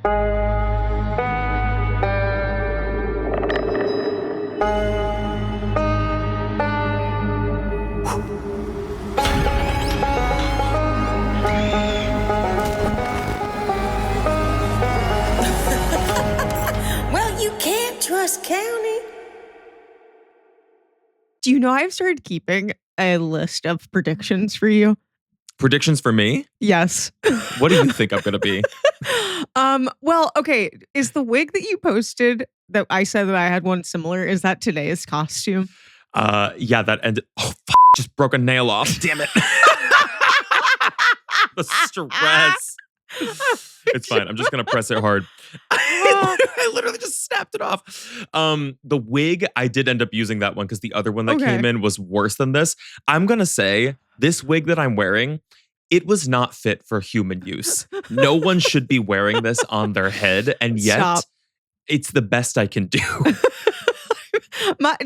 Well, you can't trust County. Do you know I've started keeping a list of predictions for you? Predictions for me? Yes. What do you think I'm going to be? Well, okay. Is the wig that you posted that I said that I had one similar, is that today's costume? Yeah, that ended. Oh, just broke a nail off. Damn it. The stress. It's fine. I'm just going to press it hard. I literally just snapped it off. The wig, I did end up using that one because the other one that came in was worse than this. I'm going to say this wig that I'm wearing, it was not fit for human use. No one should be wearing this on their head. And yet it's the best I can do.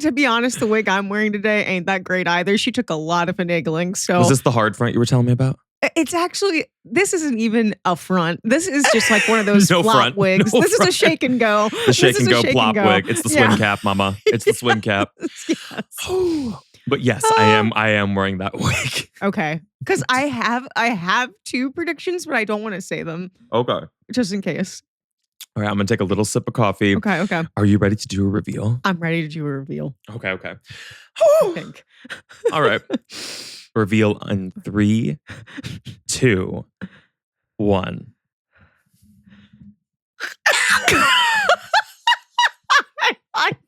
To be honest, the wig I'm wearing today ain't that great either. She took a lot of finagling. So was this the hard front you were telling me about? It's actually, this isn't even a front. This is just like one of those No flop front. wigs. No This front. is a shake and go. The shake and go shake plop and go. wig. It's the swim cap, mama. It's the swim cap. Yes. But yes, I am wearing that wig. Okay. Because I have two predictions, but I don't want to say them. Okay. Just in case. All right, I'm going to take a little sip of coffee. Okay. Are you ready to do a reveal? I'm ready to do a reveal. Okay. I think. All right. Reveal in 3, 2, 1.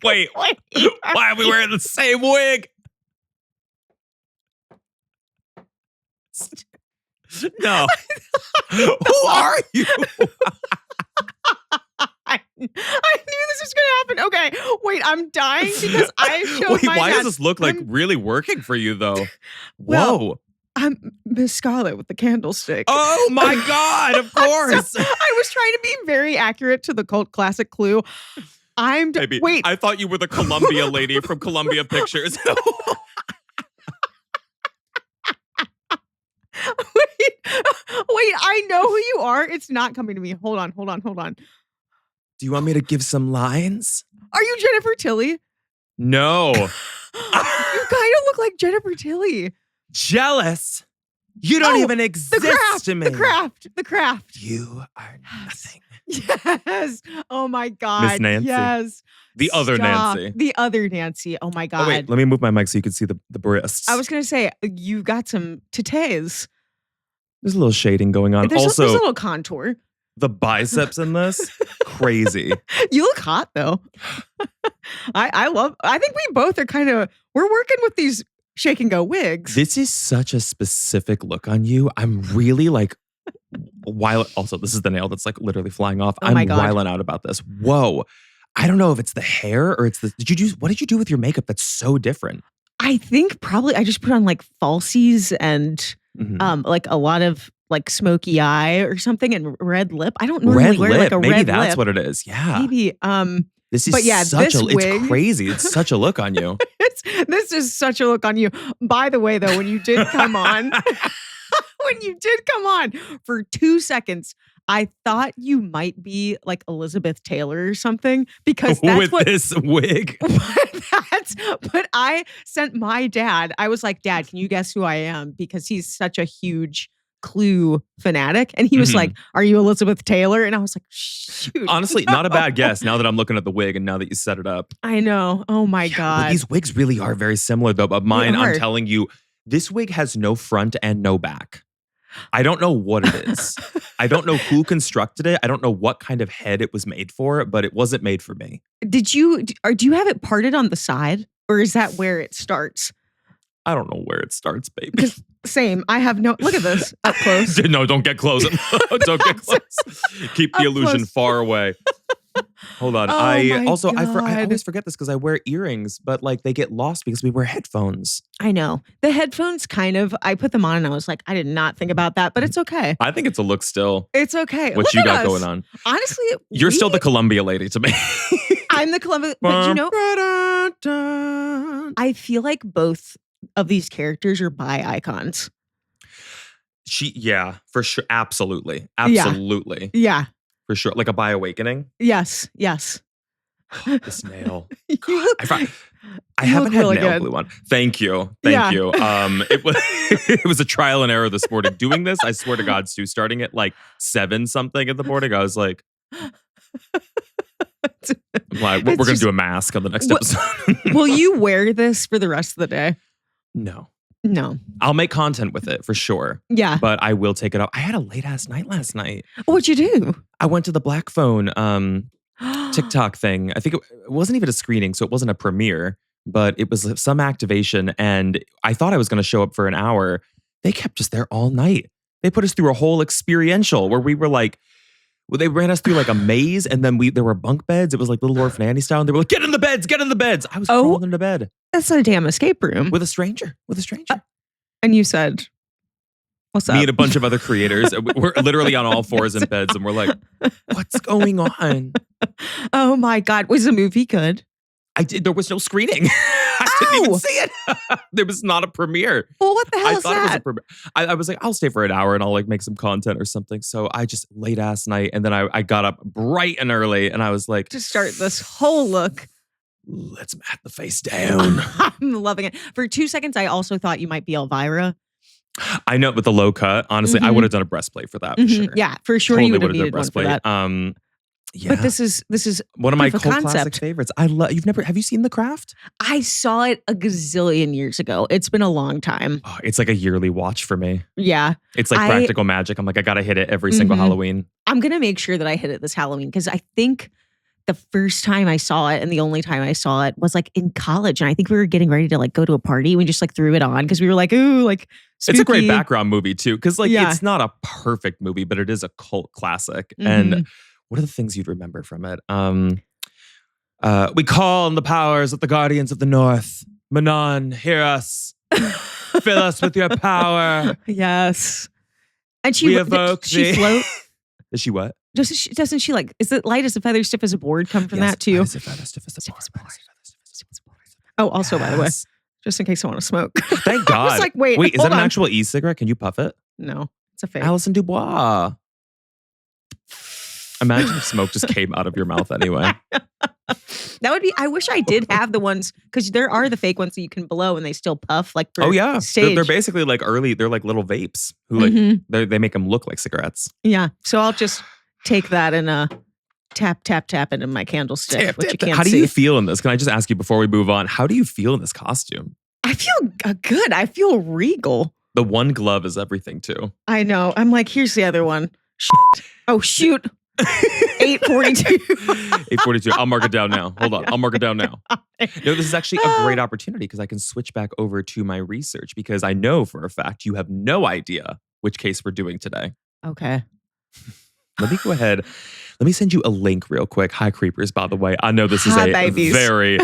Wait. Why are we wearing the same wig? No. Who are you? I knew this was going to happen. Okay, wait, I'm dying because I showed Wait, my why dad. does this look like really working for you, though? Well, Whoa. I'm Miss Scarlet with the candlestick. Oh, my God, of course. I was trying to be very accurate to the cult classic Clue. Maybe. Wait. I thought you were the Columbia lady from Columbia Pictures. Wait, I know who you are. It's not coming to me. Hold on. Do you want me to give some lines? Are you Jennifer Tilly? No. You kind of look like Jennifer Tilly. Jealous. You don't even exist to me. The craft. You are nothing. Yes. Oh my God. Miss Nancy. Yes. The other Stop. Nancy. The other Nancy. Oh my God. Oh, wait, let me move my mic so you can see the breasts. I was going to say, you got some titties. There's a little shading going on. There's a little contour. The biceps in this, crazy. You look hot though. I think we both are we're working with these shake and go wigs. This is such a specific look on you. I'm really like, also, this is the nail that's like literally flying off. Oh my God. Wiling out about this. Whoa. I don't know if it's the hair or it's what did you do with your makeup that's so different? I think probably I just put on like falsies and like a lot of like smoky eye or something and red lip. I don't normally wear like a Maybe red that's lip. what it is. Yeah. Maybe. This is but yeah, it's crazy. It's such a look on you. This is such a look on you. By the way, though, when you did come on, for 2 seconds, I thought you might be like Elizabeth Taylor or something because that's with this wig. But I sent my dad. I was like, Dad, can you guess who I am? Because he's such a huge Clue fanatic. And he was like, are you Elizabeth Taylor? And I was like, shoot. Honestly, not a bad guess now that I'm looking at the wig and now that you set it up. I know. Oh my God. Well, these wigs really are very similar though. But mine, I'm telling you, this wig has no front and no back. I don't know what it is. I don't know who constructed it. I don't know what kind of head it was made for, but it wasn't made for me. Do you have it parted on the side? Or is that where it starts? I don't know where it starts, baby. Same. I have no... Look at this up close. No, don't get close. Don't get close. Keep the illusion far away. Hold on. I always forget this because I wear earrings, but like they get lost because we wear headphones. I know. The headphones I put them on and I was like, I did not think about that, but it's okay. I think it's a look still. It's okay. What you got going on. Honestly, you're still the Columbia lady to me. I'm the Columbia, but you know, I feel like both of these characters are bi icons. Yeah, for sure. Absolutely. Yeah. for sure. Like a by awakening. Yes. This nail. You God, look- I you haven't look had really nail good. glue on. Thank you. Yeah. It was it was a trial and error this morning. Doing this, I swear to God, Stu, starting at like 7 something in the morning, I was like, we're going to do a mask on the next episode. Will you wear this for the rest of the day? No. I'll make content with it for sure. Yeah. But I will take it off. I had a late ass night last night. What'd you do? I went to the Black Phone TikTok thing. I think it wasn't even a screening, so it wasn't a premiere, but it was some activation. And I thought I was going to show up for an hour. They kept us there all night. They put us through a whole experiential where we were like, well, they ran us through like a maze, and then there were bunk beds. It was like Little Orphan Annie style. And they were like, get in the beds. I was crawling into bed. That's a damn escape room. With a stranger. And you said, what's up? Me and a bunch of other creators. We're literally on all fours in beds, and we're like, what's going on? Oh my God. Was the movie good? There was no screening. I didn't even see it. There was not a premiere. Well, what the hell is It was a that? premiere. I was like, I'll stay for an hour and I'll like make some content or something. So I just late ass night, and then I got up bright and early, and I was like, To start this whole look. let's mat the face down. I'm loving it. For 2 seconds, I also thought you might be Elvira. I know, with the low cut, honestly, I would have done a breastplate for that for sure. Yeah, for sure you would have needed one for that. Yeah. But this is one of my proof cult of classic concept. favorites. Have you seen The Craft? I saw it a gazillion years ago. It's been a long time. Oh, it's like a yearly watch for me. Yeah. It's like practical magic. I'm like, I gotta hit it every single Halloween. I'm going to make sure that I hit it this Halloween because I think the first time I saw it and the only time I saw it was like in college. And I think we were getting ready to like go to a party. We just like threw it on because we were like, ooh, like spooky. It's a great background movie too. Because like it's not a perfect movie, but it is a cult classic. And what are the things you'd remember from it? We call on the powers of the Guardians of the North. Manon, hear us. Fill us with your power. Yes. And We evoke she thee. float? Is she what? Doesn't she like, is it light as a feather, stiff as a board come from that too? Light as a feather, stiff as a board. Oh, also, by the way, Yes. just in case I want to smoke. Thank God. I was like, wait, is that hold an on. actual e-cigarette? Can you puff it? No, it's a fake. Alison Dubois. Imagine if smoke just came out of your mouth anyway. That would be, I wish I did have the ones, because there are the fake ones that you can blow and they still puff like for Oh yeah, stage. they're basically like they're like little vapes who like they make them look like cigarettes. Yeah, so I'll just take that and tap into my candlestick, which you can't How do see. you feel in this? Can I just ask you before we move on? How do you feel in this costume? I feel good. I feel regal. The one glove is everything too. I know. I'm like, here's the other one. Shit. Oh shoot. 8:42. 8:42. I'll mark it down now. Hold on. I'll mark it down now. No, this is actually a great opportunity because I can switch back over to my research because I know for a fact you have no idea which case we're doing today. Okay. Let me go ahead. Let me send you a link real quick. Hi, creepers, by the way. I know this is Hi, a babies. very...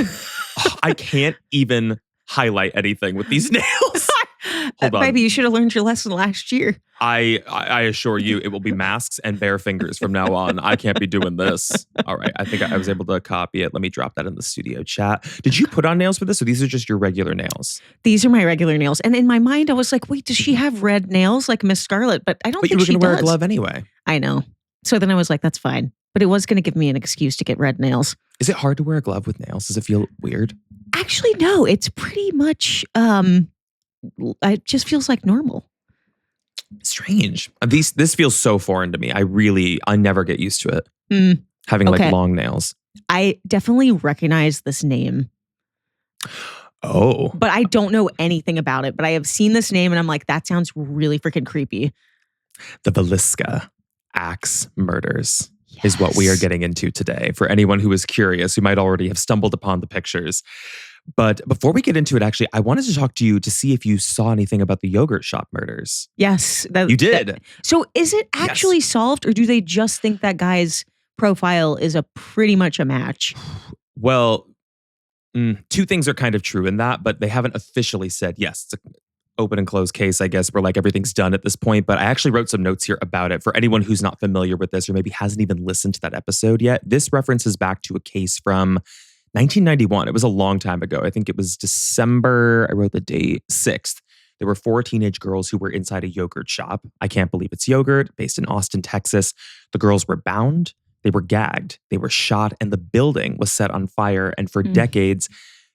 I can't even highlight anything with these nails. Hold on. Baby, you should have learned your lesson last year. I assure you it will be masks and bare fingers from now on. I can't be doing this. All right. I think I was able to copy it. Let me drop that in the studio chat. Did you put on nails for this or these are just your regular nails? These are my regular nails. And in my mind, I was like, wait, does she have red nails like Miss Scarlet? But I don't But you think were she going to wear does. a glove anyway. I know. So then I was like, that's fine. But it was going to give me an excuse to get red nails. Is it hard to wear a glove with nails? Does it feel weird? Actually, no. It's pretty much, it just feels like normal. Strange. This feels so foreign to me. I never get used to it. Having Okay. like long nails. I definitely recognize this name, Oh. but I don't know anything about it. But I have seen this name and I'm like, that sounds really freaking creepy. The Villisca axe murders is what we are Yes. getting into today. For anyone who is curious, who might already have stumbled upon the pictures. But before we get into it, actually, I wanted to talk to you to see if you saw anything about the yogurt shop murders. Yes. You did. So is it actually solved or do they just think that guy's profile is a pretty much a match? Well, two things are kind of true in that, but they haven't officially said, yes, it's an open and closed case, I guess, where like everything's done at this point. But I actually wrote some notes here about it. For anyone who's not familiar with this or maybe hasn't even listened to that episode yet, this references back to a case from 1991. It was a long time ago. I think it was December, I wrote the date, 6th, There were 4 teenage girls who were inside a yogurt shop. I can't believe it's yogurt, based in Austin, Texas. The girls were bound, they were gagged, they were shot, and the building was set on fire. And for decades,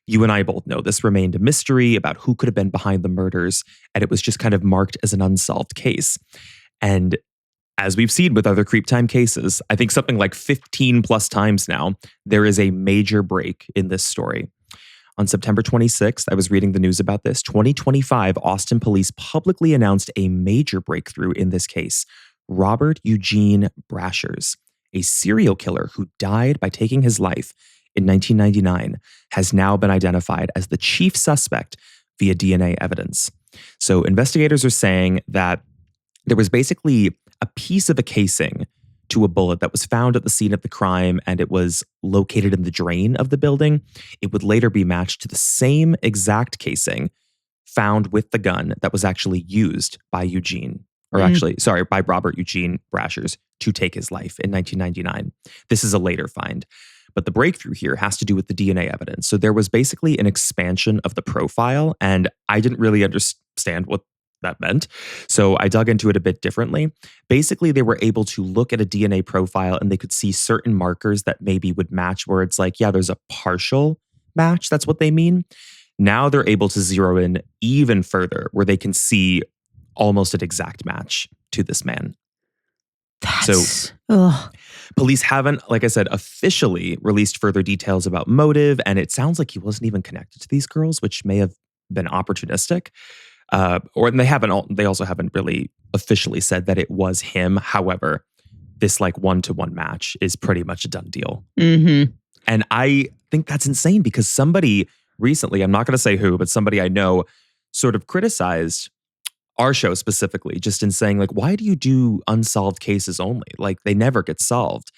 you and I both know this remained a mystery about who could have been behind the murders. And it was just kind of marked as an unsolved case. And as we've seen with other CreepTime cases, I think something like 15 plus times now, there is a major break in this story. On September 26th, I was reading the news about this. 2025, Austin police publicly announced a major breakthrough in this case. Robert Eugene Brashers, a serial killer who died by taking his life in 1999, has now been identified as the chief suspect via DNA evidence. So investigators are saying that there was basically a piece of a casing to a bullet that was found at the scene of the crime, and it was located in the drain of the building. It would later be matched to the same exact casing found with the gun that was actually used by by Robert Eugene Brashers to take his life in 1999. This is a later find. But the breakthrough here has to do with the DNA evidence. So there was basically an expansion of the profile, and I didn't really understand what that meant. So I dug into it a bit differently. Basically, they were able to look at a DNA profile and they could see certain markers that maybe would match, where it's like, yeah, there's a partial match. That's what they mean. Now they're able to zero in even further, where they can see almost an exact match to this man. Police haven't, like I said, officially released further details about motive, and it sounds like he wasn't even connected to these girls, which may have been opportunistic. They also haven't really officially said that it was him. However, this like 1-to-1 match is pretty much a done deal. Mm-hmm. And I think that's insane because somebody recently, I'm not going to say who, but somebody I know sort of criticized our show specifically, just in saying like, why do you do unsolved cases only? Like they never get solved.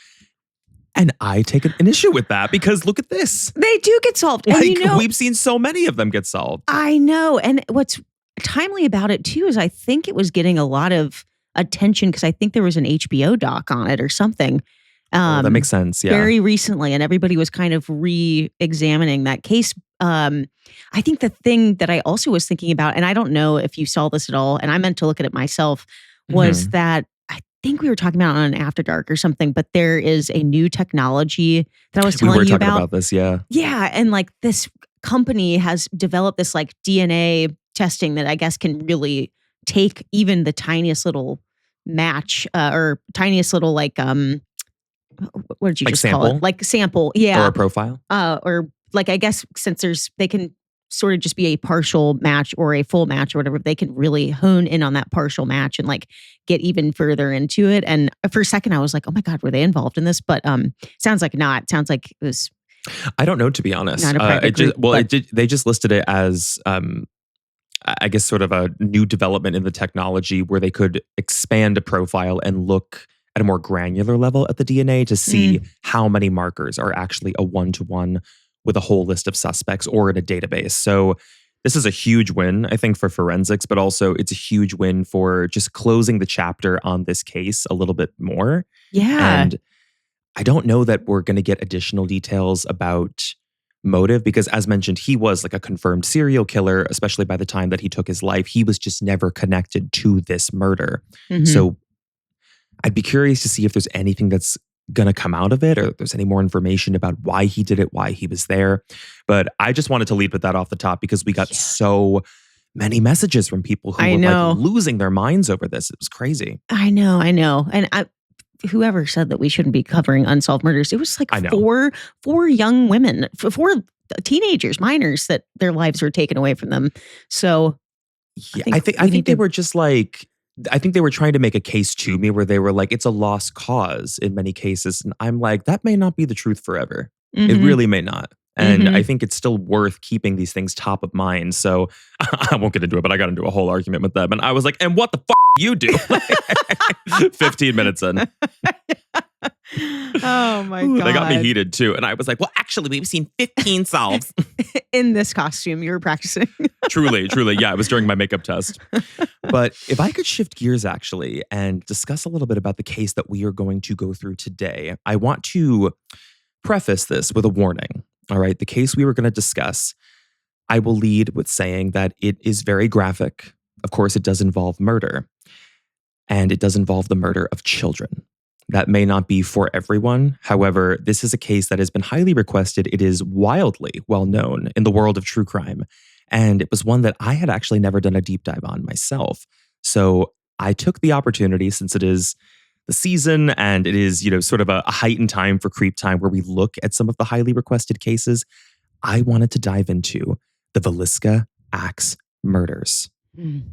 And I take an issue with that because look at this. They do get solved. Like, and we've seen so many of them get solved. I know. And what's timely about it too is I think it was getting a lot of attention because I think there was an HBO doc on it or something. That makes sense. Yeah. Very recently. And everybody was kind of re-examining that case. I think the thing that I also was thinking about, and I don't know if you saw this at all, and I meant to look at it myself, was that I think we were talking about on After Dark or something, but there is a new technology that I was telling you about. We were talking about this, yeah. Yeah, and like this company has developed this like DNA testing that I guess can really take even the tiniest little match or tiniest little like what did you like just sample? call it? Like sample, yeah. Or a profile? Or like I guess since they can sort of just be a partial match or a full match or whatever, they can really hone in on that partial match and like get even further into it. And for a second I was like, oh my God, were they involved in this? But sounds like not. Sounds like it was. I don't know, to be honest. Not a private group, they just listed it as I guess sort of a new development in the technology where they could expand a profile and look at a more granular level at the DNA to see how many markers are actually a 1-to-1 with a whole list of suspects or in a database. So this is a huge win, I think, for forensics, but also it's a huge win for just closing the chapter on this case a little bit more. Yeah. And I don't know that we're going to get additional details about motive because, as mentioned, he was like a confirmed serial killer, especially by the time that he took his life. He was just never connected to this murder. So I'd be curious to see if there's anything that's going to come out of it or if there's any more information about why he did it, why he was there. But I just wanted to lead with that off the top because we got so many messages from people who were like losing their minds over this. It was crazy. I know. And whoever said that we shouldn't be covering unsolved murders, it was like four young women, 4 teenagers, minors that their lives were taken away from them. So I think they were just like, I think they were trying to make a case to me where they were like, it's a lost cause in many cases. And I'm like, that may not be the truth forever. It really may not. And I think it's still worth keeping these things top of mind. So I won't get into it, but I got into a whole argument with them. And I was like, and what the you do? 15 minutes in. Oh my God. They got me heated too. And I was like, well, actually, we've seen 15 solves. In this costume you were practicing. Truly. Yeah, it was during my makeup test. But if I could shift gears actually and discuss a little bit about the case that we are going to go through today, I want to preface this with a warning. All right, the case we were going to discuss, I will lead with saying that it is very graphic. Of course, it does involve murder, and it does involve the murder of children. That may not be for everyone. However, this is a case that has been highly requested. It is wildly well known in the world of true crime. And it was one that I had actually never done a deep dive on myself. So I took the opportunity, since it is the season and it is, sort of a heightened time for Creep Time where we look at some of the highly requested cases. I wanted to dive into the Villisca axe murders. Mm.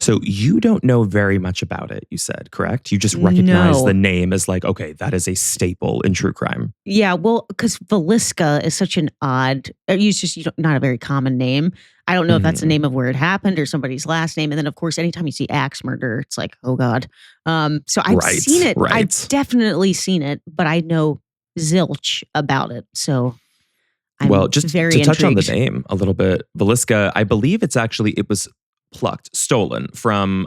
So you don't know very much about it, you said, correct? You just recognize the name as like, okay, that is a staple in true crime. Yeah, well, because Villisca is such an odd, it's just not a very common name. I don't know if that's the name of where it happened or somebody's last name. And then, of course, anytime you see axe murder, it's like, oh, God. So I've seen it. Right. I've definitely seen it, but I know zilch about it. So I'm just very to touch on the intrigued. name a little bit, Villisca, I believe it was stolen from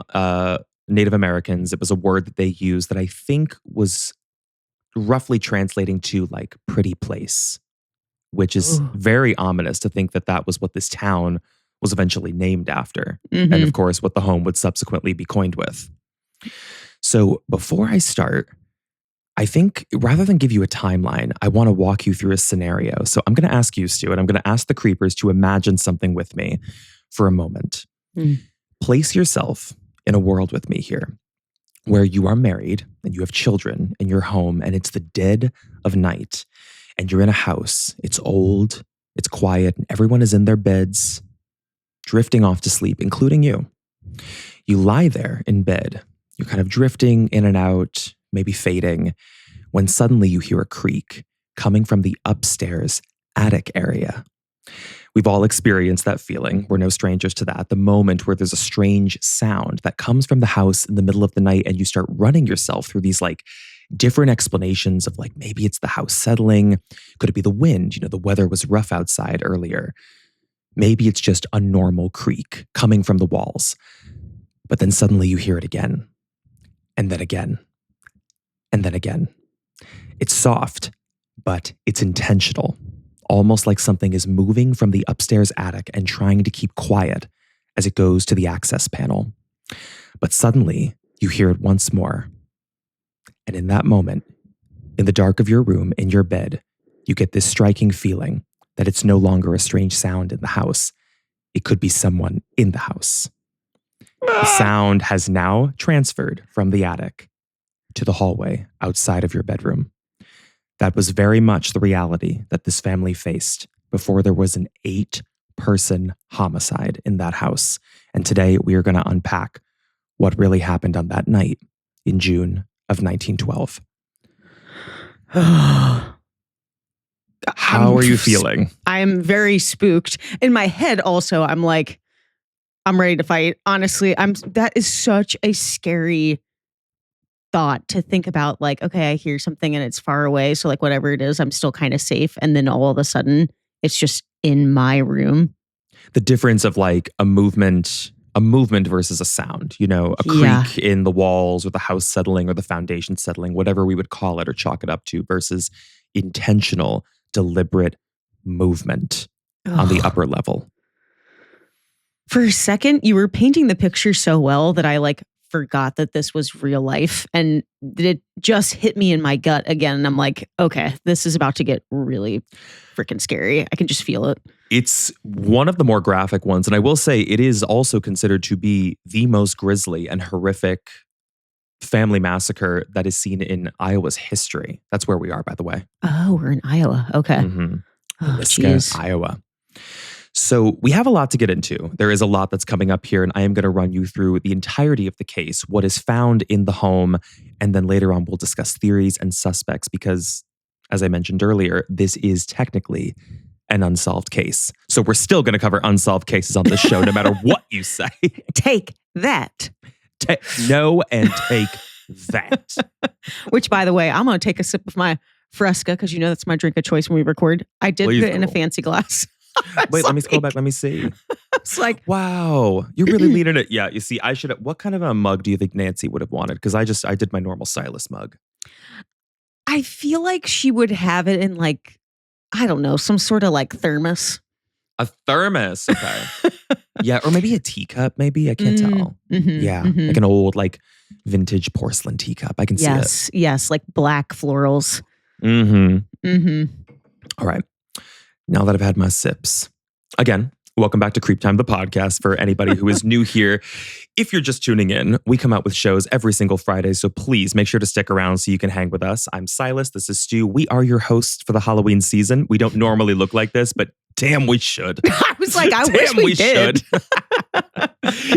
Native Americans. It was a word that they used that I think was roughly translating to like pretty place, which is very ominous to think that that was what this town was eventually named after. Mm-hmm. And of course, what the home would subsequently be coined with. So before I start, I think rather than give you a timeline, I want to walk you through a scenario. So I'm going to ask you, Stu, and I'm going to ask the creepers to imagine something with me for a moment. Place yourself in a world with me here where you are married and you have children in your home and it's the dead of night and you're in a house. It's old, it's quiet, and everyone is in their beds, drifting off to sleep, including you. You lie there in bed. You're kind of drifting in and out, maybe fading, when suddenly you hear a creak coming from the upstairs attic area. We've all experienced that feeling. We're no strangers to that. The moment where there's a strange sound that comes from the house in the middle of the night and you start running yourself through these like different explanations of like, maybe it's the house settling. Could it be the wind? The weather was rough outside earlier. Maybe it's just a normal creak coming from the walls. But then suddenly you hear it again. And then again. And then again. It's soft, but it's intentional. Almost like something is moving from the upstairs attic and trying to keep quiet as it goes to the access panel. But suddenly, you hear it once more. And in that moment, in the dark of your room, in your bed, you get this striking feeling that it's no longer a strange sound in the house. It could be someone in the house. The sound has now transferred from the attic to the hallway outside of your bedroom. That was very much the reality that this family faced before there was an 8-person homicide in that house. And today we are going to unpack what really happened on that night in June of 1912. How are you feeling? I'm very spooked. In my head also, I'm like, I'm ready to fight. Honestly, that is such a scary thought to think about, like, okay, I hear something and it's far away. So like whatever it is, I'm still kind of safe. And then all of a sudden it's just in my room. The difference of like a movement versus a sound, a creak in the walls or the house settling or the foundation settling, whatever we would call it or chalk it up to, versus intentional, deliberate movement on the upper level. For a second, you were painting the picture so well that I like forgot that this was real life, and it just hit me in my gut again. And I'm like, okay, this is about to get really freaking scary. I can just feel it. It's one of the more graphic ones. And I will say it is also considered to be the most grisly and horrific family massacre that is seen in Iowa's history. That's where we are, by the way. Oh, we're in Iowa. Okay. Villisca, Iowa. So we have a lot to get into. There is a lot that's coming up here, and I am going to run you through the entirety of the case, what is found in the home, and then later on we'll discuss theories and suspects because, as I mentioned earlier, this is technically an unsolved case. So we're still going to cover unsolved cases on this show, no matter what you say. Take that. No and take that. Which, by the way, I'm going to take a sip of my Fresca because that's my drink of choice when we record. I did Please put it in a go. fancy glass. Wait, let me scroll back. Let me see. It's like, wow, you're really leaning it. Yeah, you see, I should have. What kind of a mug do you think Nancy would have wanted? Because I did my normal Silas mug. I feel like she would have it in like, I don't know, some sort of like thermos. A thermos. Okay. Yeah, or maybe a teacup, maybe. I can't tell. Yeah, like an old, like, vintage porcelain teacup. I can see it. Yes, like black florals. All right. Now that I've had my sips. Again, welcome back to CreepTime, the podcast. For anybody who is new here, if you're just tuning in, we come out with shows every single Friday, so please make sure to stick around so you can hang with us. I'm Silas. This is Stu. We are your hosts for the Halloween season. We don't normally look like this, but damn, we should. I was like, I wish we did.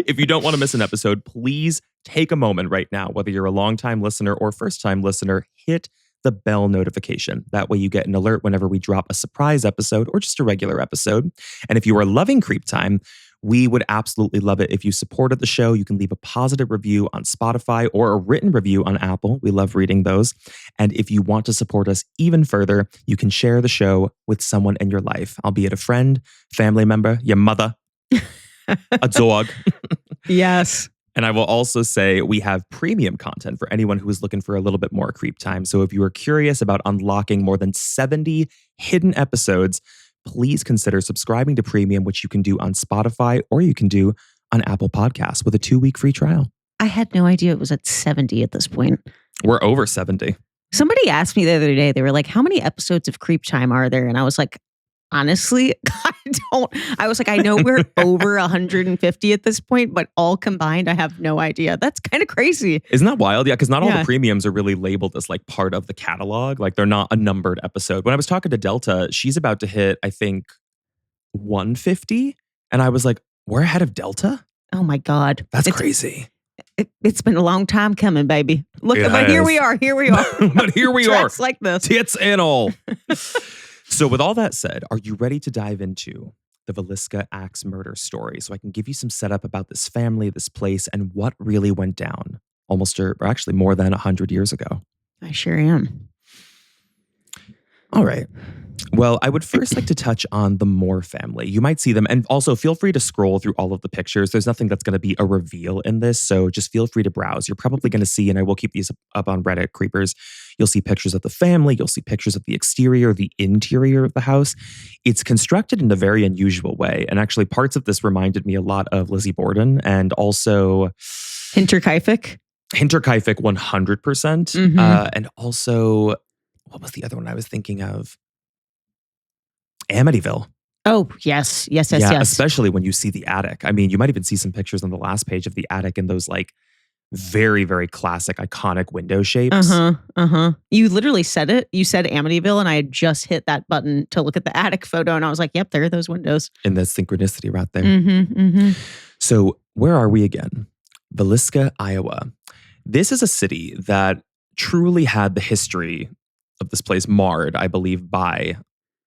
If you don't want to miss an episode, please take a moment right now, whether you're a longtime listener or first-time listener, hit the bell notification. That way you get an alert whenever we drop a surprise episode or just a regular episode. And if you are loving CreepTime, we would absolutely love it if you supported the show. You can leave a positive review on Spotify or a written review on Apple. We love reading those. And if you want to support us even further, you can share the show with someone in your life, albeit a friend, family member, your mother, a dog. Yes. And I will also say we have premium content for anyone who is looking for a little bit more creep time. So if you are curious about unlocking more than 70 hidden episodes, please consider subscribing to premium, which you can do on Spotify or you can do on Apple Podcasts with a 2-week free trial. I had no idea it was at 70 at this point. We're over 70. Somebody asked me the other day, they were like, how many episodes of Creep Time are there? And I was like, honestly, I was like, I know we're over 150 at this point, but all combined, I have no idea. That's kind of crazy. Isn't that wild? Yeah, because not all the premiums are really labeled as like part of the catalog. Like they're not a numbered episode. When I was talking to Delta, she's about to hit, I think, 150. And I was like, we're ahead of Delta? Oh my God. That's crazy. It's been a long time coming, baby. Look, but here we are. But here we are. Like this. Tits and all. So with all that said, are you ready to dive into the Villisca axe murder story? So I can give you some setup about this family, this place, and what really went down almost, or actually more than 100 years ago. I sure am. All right. Well, I would first like to touch on the Moore family. You might see them, and also feel free to scroll through all of the pictures. There's nothing that's going to be a reveal in this, so just feel free to browse. You're probably going to see, and I will keep these up on Reddit Creepers, you'll see pictures of the family, you'll see pictures of the exterior, the interior of the house. It's constructed in a very unusual way, and actually parts of this reminded me a lot of Lizzie Borden, and also Hinterkaifeck 100%. And also, what was the other one I was thinking of? Amityville. Oh, yes. Yeah, especially when you see the attic. I mean, you might even see some pictures on the last page of the attic in those like very, very classic, iconic window shapes. You literally said it. You said Amityville, and I had just hit that button to look at the attic photo, and I was like, yep, there are those windows. And the synchronicity right there. So where are we again? Villisca, Iowa. This is a city that truly had the history of this place marred, I believe, by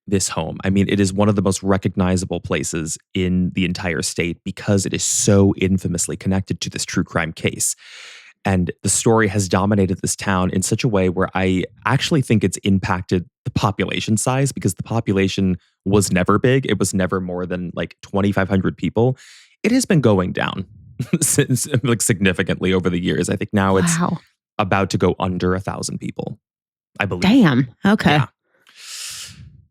this home. I mean, it is one of the most recognizable places in the entire state because it is so infamously connected to this true crime case. And the story has dominated this town in such a way where I actually think it's impacted the population size because the population was never big. It was never more than like 2,500 people. It has been going down since like significantly over the years. I think now it's about to go under 1,000 people, I believe. Damn. Okay. Yeah.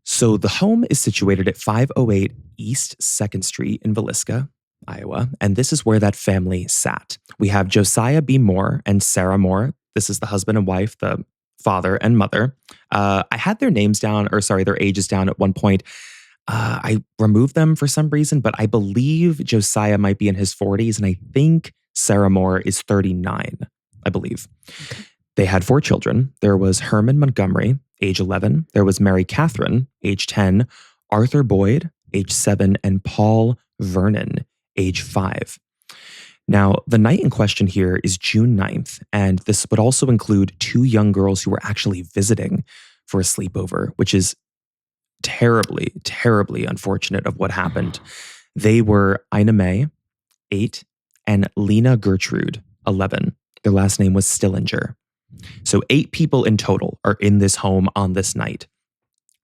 So the home is situated at 508 East 2nd Street in Villisca, Iowa. And this is where that family sat. We have Josiah B. Moore and Sarah Moore. This is the husband and wife, the father and mother. I had their names down, their ages down at one point. I removed them for some reason, but I believe Josiah might be in his 40s. And I think Sarah Moore is 39, I believe. They had 4 children. There was Herman Montgomery, age 11. There was Mary Catherine, age 10. Arthur Boyd, age 7. And Paul Vernon, age 5. Now, the night in question here is June 9th. And this would also include 2 young girls who were actually visiting for a sleepover, which is terribly, terribly unfortunate of what happened. They were Ina May, 8, and Lena Gertrude, 11. Their last name was Stillinger. So 8 people in total are in this home on this night.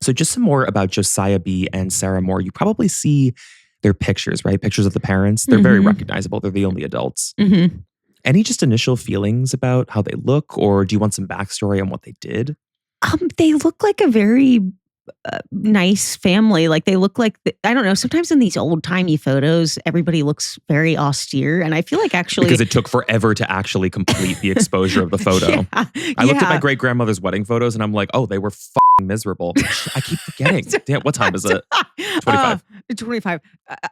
So just some more about Josiah B. and Sarah Moore. You probably see their pictures, right? Pictures of the parents. They're very recognizable. They're the only adults. Any just initial feelings about how they look, or do you want some backstory on what they did? They look like a very nice family. Like they look like, I don't know, sometimes in these old timey photos, everybody looks very austere. And I feel like actually. Because it took forever to actually complete the exposure of the photo. I looked at my great grandmother's wedding photos and I'm like, oh, they were fucking miserable. I keep forgetting. Damn, what time is it? 25. 25.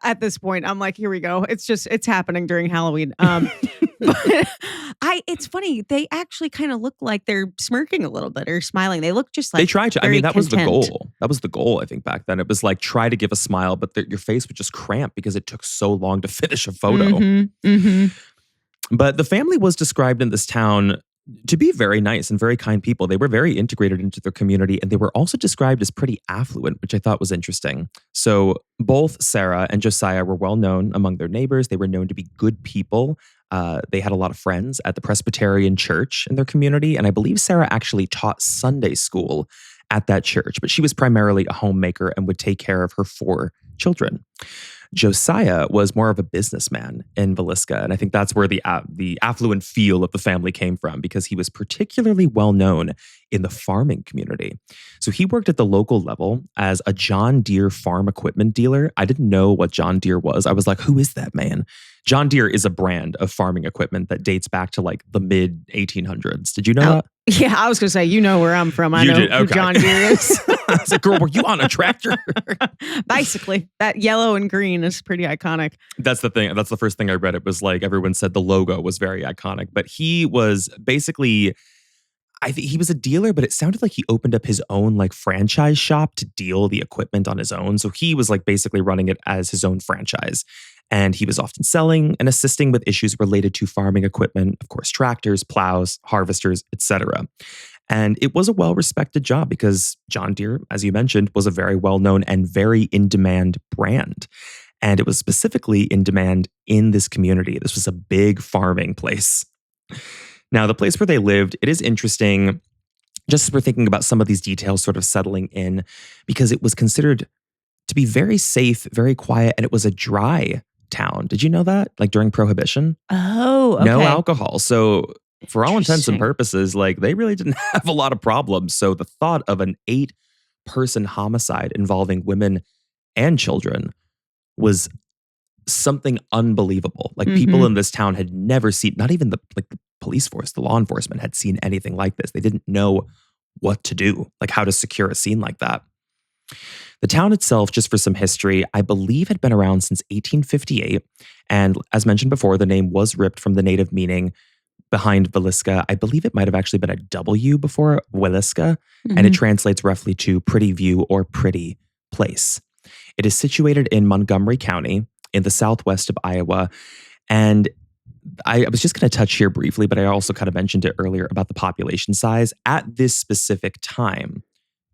At this point, I'm like, here we go. It's happening during Halloween. But it's funny. They actually kind of look like they're smirking a little bit or smiling. They look just like they tried to. I mean, that was the content. goal. That was the goal, I think, back then. It was like try to give a smile, but your face would just cramp because it took so long to finish a photo. But the family was described in this town to be very nice and very kind people. They were very integrated into their community, and they were also described as pretty affluent, which I thought was interesting. So both Sarah and Josiah were well known among their neighbors. They were known to be good people. They had a lot of friends at the Presbyterian church in their community, and I believe Sarah actually taught Sunday school at that church, but she was primarily a homemaker and would take care of her 4 children. Josiah was more of a businessman in Villisca, and I think that's where the affluent feel of the family came from, because he was particularly well known in the farming community. So he worked at the local level as a John Deere farm equipment dealer. I didn't know what John Deere was. I was like, who is that man? John Deere is a brand of farming equipment that dates back to like the mid 1800s. Did you know that? Yeah, I was going to say, you know where I'm from. I know who John Deere is. I was like, girl, were you on a tractor? Basically, that yellow and green is pretty iconic. That's the thing. That's the first thing I read. It was like everyone said the logo was very iconic, but he was basically, I think he was a dealer, but it sounded like he opened up his own like franchise shop to deal the equipment on his own. So he was like basically running it as his own franchise. And he was often selling and assisting with issues related to farming equipment, of course, tractors, plows, harvesters, etc. And it was a well-respected job because John Deere, as you mentioned, was a very well-known and very in-demand brand. And it was specifically in demand in this community. This was a big farming place. Now, the place where they lived, it is interesting, just as we're thinking about some of these details sort of settling in, because it was considered to be very safe, very quiet, and it was a dry town. Did you know that? Like during Prohibition? Oh, okay. No alcohol. So for all intents and purposes, like they really didn't have a lot of problems. So the thought of an 8-person homicide involving women and children was something unbelievable. Like people in this town had never seen, not even the police force, the law enforcement had seen anything like this. They didn't know what to do, like how to secure a scene like that. The town itself, just for some history, I believe had been around since 1858. And as mentioned before, the name was ripped from the native meaning behind Villisca. I believe it might have actually been a W before Villisca, and it translates roughly to pretty view or pretty place. It is situated in Montgomery County in the southwest of Iowa. And I was just going to touch here briefly, but I also kind of mentioned it earlier about the population size. At this specific time,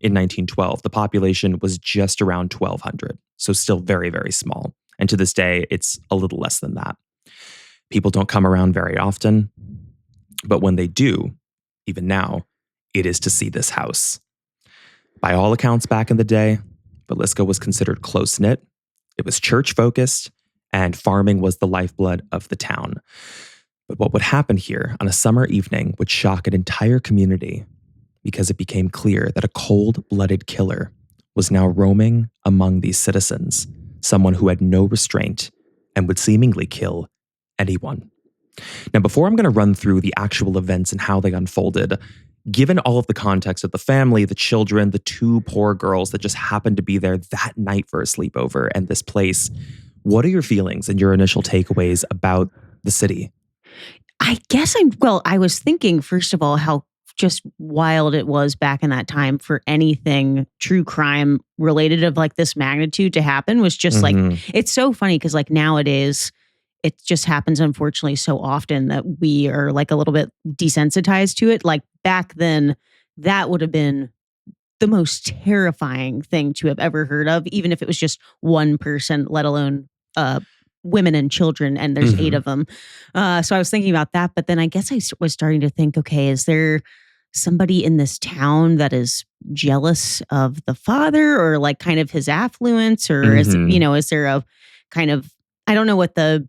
in 1912, the population was just around 1,200, so still very, very small. And to this day, it's a little less than that. People don't come around very often, but when they do, even now, it is to see this house. By all accounts back in the day, Villisca was considered close-knit, it was church-focused, and farming was the lifeblood of the town. But what would happen here on a summer evening would shock an entire community, because it became clear that a cold-blooded killer was now roaming among these citizens, someone who had no restraint and would seemingly kill anyone. Now, before I'm going to run through the actual events and how they unfolded, given all of the context of the family, the children, the 2 poor girls that just happened to be there that night for a sleepover and this place, what are your feelings and your initial takeaways about the city? I guess I was thinking, first of all, how just wild it was back in that time for anything true crime related of like this magnitude to happen was just like, it's so funny because like nowadays it just happens unfortunately so often that we are like a little bit desensitized to it. Like back then, that would have been the most terrifying thing to have ever heard of, even if it was just one person, let alone women and children, and there's 8 of them. So I was thinking about that, but then I guess I was starting to think, okay, is there somebody in this town that is jealous of the father or like kind of his affluence, or is there a kind of, I don't know what the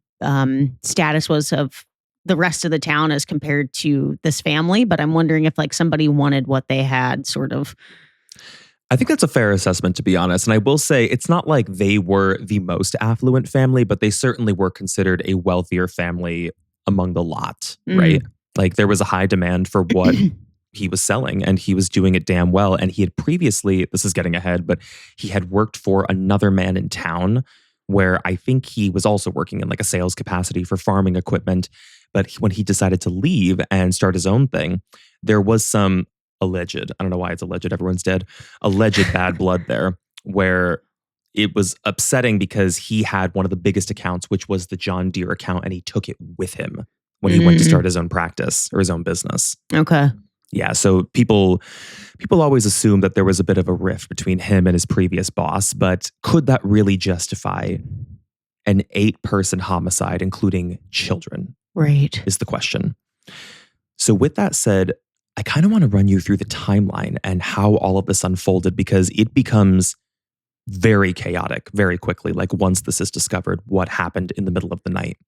status was of the rest of the town as compared to this family, but I'm wondering if like somebody wanted what they had sort of. I think that's a fair assessment, to be honest. And I will say it's not like they were the most affluent family, but they certainly were considered a wealthier family among the lot, right? Like there was a high demand for what he was selling and he was doing it damn well. And he had previously, this is getting ahead, but he had worked for another man in town where I think he was also working in like a sales capacity for farming equipment. But when he decided to leave and start his own thing, there was some alleged, I don't know why it's alleged, everyone's dead, alleged bad blood there, where it was upsetting because he had one of the biggest accounts, which was the John Deere account, and he took it with him when he went to start his own practice or his own business. Okay. Yeah, so people always assume that there was a bit of a rift between him and his previous boss, but could that really justify an 8-person homicide, including children? Right. Is the question. So with that said, I kind of want to run you through the timeline and how all of this unfolded because it becomes very chaotic very quickly. Like once this is discovered, what happened in the middle of the night.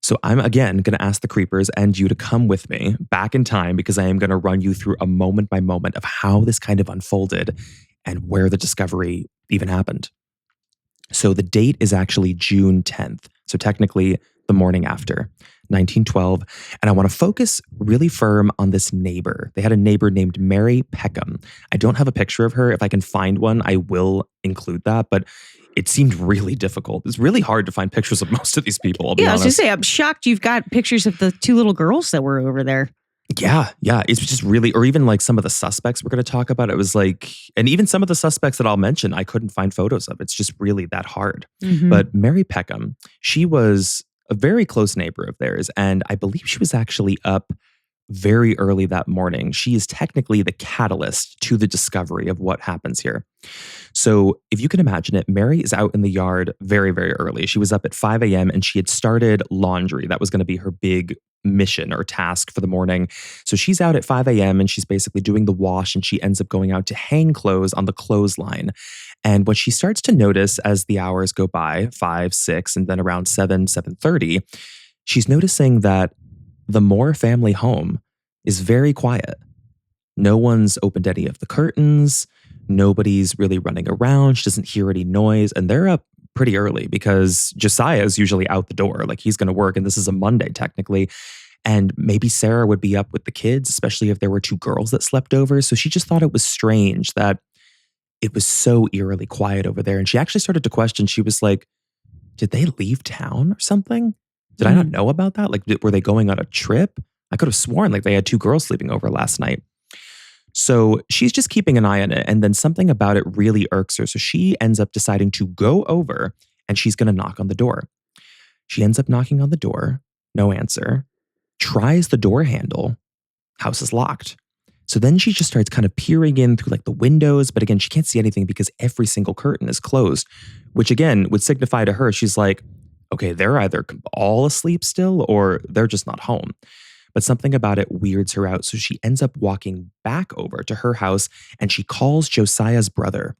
So I'm again going to ask the creepers and you to come with me back in time because I am going to run you through a moment by moment of how this kind of unfolded and where the discovery even happened. So the date is actually June 10th. So technically the morning after. 1912, and I want to focus really firm on this neighbor. They had a neighbor named Mary Peckham. I don't have a picture of her. If I can find one, I will include that, but it seemed really difficult. It's really hard to find pictures of most of these people, I'll be honest. I was going to say, I'm shocked you've got pictures of the 2 little girls that were over there. Yeah. It's just really, or even like some of the suspects we're going to talk about. It was like, and even some of the suspects that I'll mention, I couldn't find photos of. It's just really that hard. But Mary Peckham, she was a very close neighbor of theirs. And I believe she was actually up very early that morning. She is technically the catalyst to the discovery of what happens here. So if you can imagine it, Mary is out in the yard very, very early. She was up at 5 a.m. and she had started laundry. That was going to be her big mission or task for the morning. So she's out at 5 a.m. and she's basically doing the wash and she ends up going out to hang clothes on the clothesline. And what she starts to notice as the hours go by, 5, 6, and then around 7, 7:30, she's noticing that the Moore family home is very quiet. No one's opened any of the curtains. Nobody's really running around. She doesn't hear any noise. And they're up pretty early because Josiah is usually out the door. Like he's going to work. And this is a Monday technically. And maybe Sarah would be up with the kids, especially if there were 2 girls that slept over. So she just thought it was strange that it was so eerily quiet over there. And she actually started to question. She was like, did they leave town or something? Did I not know about that? Like, were they going on a trip? I could have sworn like they had 2 girls sleeping over last night. So she's just keeping an eye on it. And then something about it really irks her. So she ends up deciding to go over and she's going to knock on the door. She ends up knocking on the door. No answer. Tries the door handle. House is locked. So then she just starts kind of peering in through like the windows. But again, she can't see anything because every single curtain is closed, which again would signify to her, she's like, okay, they're either all asleep still or they're just not home. But something about it weirds her out. So she ends up walking back over to her house and she calls Josiah's brother.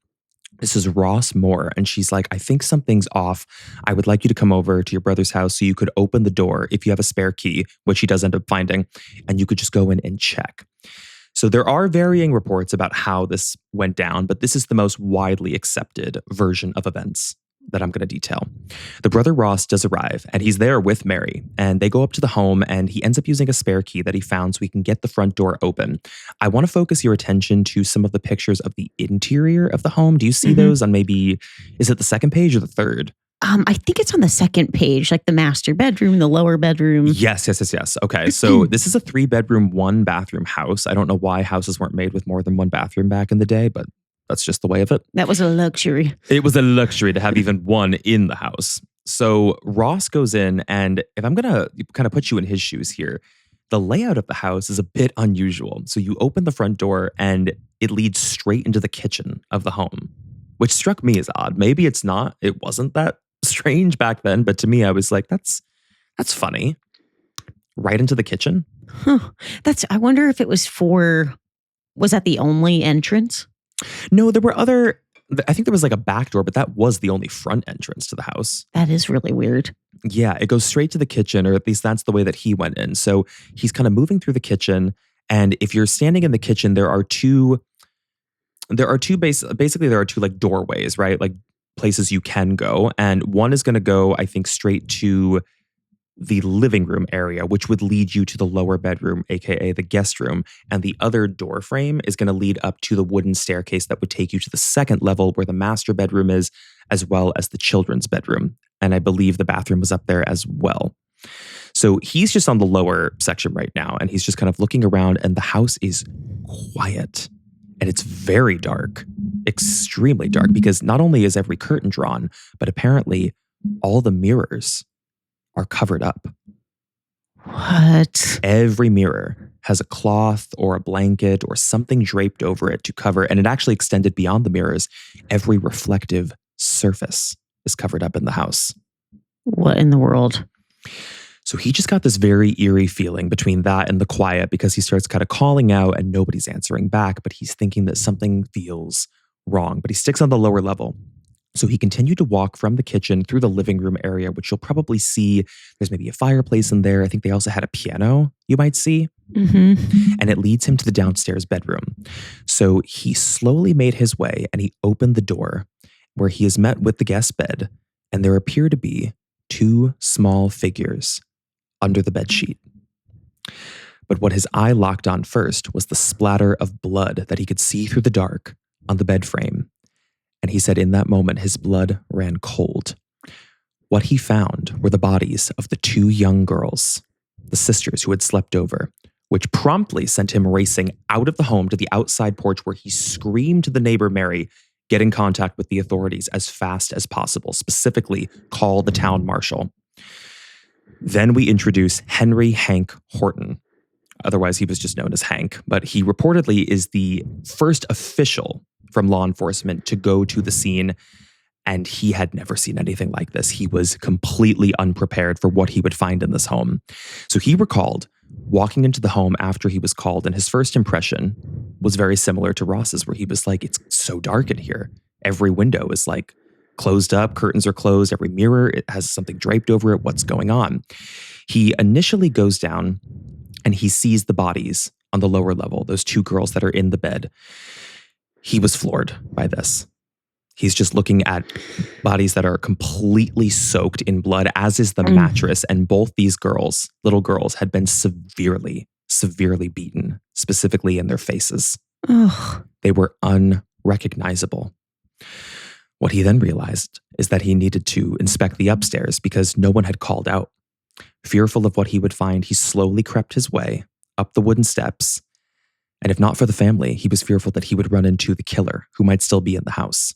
This is Ross Moore. And she's like, I think something's off. I would like you to come over to your brother's house so you could open the door if you have a spare key, which he does end up finding, and you could just go in and check. So there are varying reports about how this went down, but this is the most widely accepted version of events that I'm going to detail. The brother Ross does arrive and he's there with Mary and they go up to the home and he ends up using a spare key that he found so he can get the front door open. I want to focus your attention to some of the pictures of the interior of the home. Do you see those on maybe, is it the second page or the third? I think it's on the second page, like the master bedroom, the lower bedroom. Yes. Okay. So this is a 3-bedroom, 1-bathroom house. I don't know why houses weren't made with more than 1 bathroom back in the day, but that's just the way of it. That was a luxury. It was a luxury to have even one in the house. So Ross goes in, and if I'm going to kind of put you in his shoes here, the layout of the house is a bit unusual. So you open the front door and it leads straight into the kitchen of the home, which struck me as odd. Maybe it's not. It wasn't that strange back then, but to me, I was like, that's funny. Right into the kitchen. Huh. I wonder if it was was that the only entrance? No, there were other, I think there was like a back door, but that was the only front entrance to the house. That is really weird. Yeah, it goes straight to the kitchen, or at least that's the way that he went in. So he's kind of moving through the kitchen. And if you're standing in the kitchen, there are 2 there are basically there are two like doorways, right? Like places you can go. And one is going to go, I think, straight to the living room area, which would lead you to the lower bedroom, aka the guest room. And the other door frame is going to lead up to the wooden staircase that would take you to the second level where the master bedroom is, as well as the children's bedroom. And I believe the bathroom was up there as well. So he's just on the lower section right now, and he's just kind of looking around, and the house is quiet. And it's very dark, extremely dark, because not only is every curtain drawn, but apparently all the mirrors are covered up. What? Every mirror has a cloth or a blanket or something draped over it to cover, and it actually extended beyond the mirrors. Every reflective surface is covered up in the house. What in the world? So he just got this very eerie feeling between that and the quiet, because he starts kind of calling out and nobody's answering back, but he's thinking that something feels wrong, but he sticks on the lower level. So he continued to walk from the kitchen through the living room area, which you'll probably see there's maybe a fireplace in there. I think they also had a piano, you might see. Mm-hmm. And it leads him to the downstairs bedroom. So he slowly made his way and he opened the door where he is met with the guest bed. And there appear to be two small figures under the bedsheet. But what his eye locked on first was the splatter of blood that he could see through the dark on the bed frame. And he said in that moment, his blood ran cold. What he found were the bodies of the two young girls, the sisters who had slept over, which promptly sent him racing out of the home to the outside porch where he screamed to the neighbor, Mary, get in contact with the authorities as fast as possible, specifically call the town marshal. Then we introduce Henry Hank Horton. Otherwise, he was just known as Hank, but he reportedly is the first official from law enforcement to go to the scene, and he had never seen anything like this. He was completely unprepared for what he would find in this home. So he recalled walking into the home after he was called, and his first impression was very similar to Ross's, where he was like, it's so dark in here. Every window is like closed up, curtains are closed, every mirror, it has something draped over it. What's going on? He initially goes down and he sees the bodies on the lower level, those two girls that are in the bed. He was floored by this. He's just looking at bodies that are completely soaked in blood, as is the mattress. And both these girls, little girls, had been severely, severely beaten, specifically in their faces. Ugh. They were unrecognizable. What he then realized is that he needed to inspect the upstairs because no one had called out. Fearful of what he would find, he slowly crept his way up the wooden steps. And if not for the family, he was fearful that he would run into the killer who might still be in the house.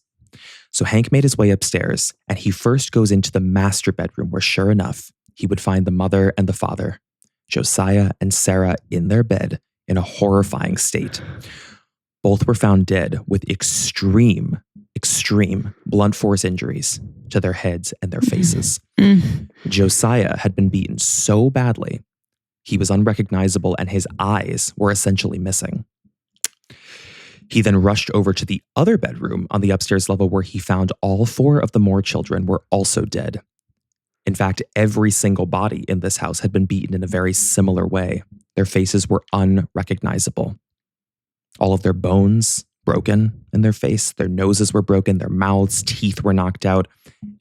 So Hank made his way upstairs, and he first goes into the master bedroom where, sure enough, he would find the mother and the father, Josiah and Sarah, in their bed in a horrifying state. Both were found dead with extreme blunt force injuries to their heads and their faces. Josiah had been beaten so badly, he was unrecognizable and his eyes were essentially missing. He then rushed over to the other bedroom on the upstairs level where he found all four of the Moore children were also dead. In fact, every single body in this house had been beaten in a very similar way. Their faces were unrecognizable. All of their bones broken in their face, their noses were broken, their mouths, teeth were knocked out.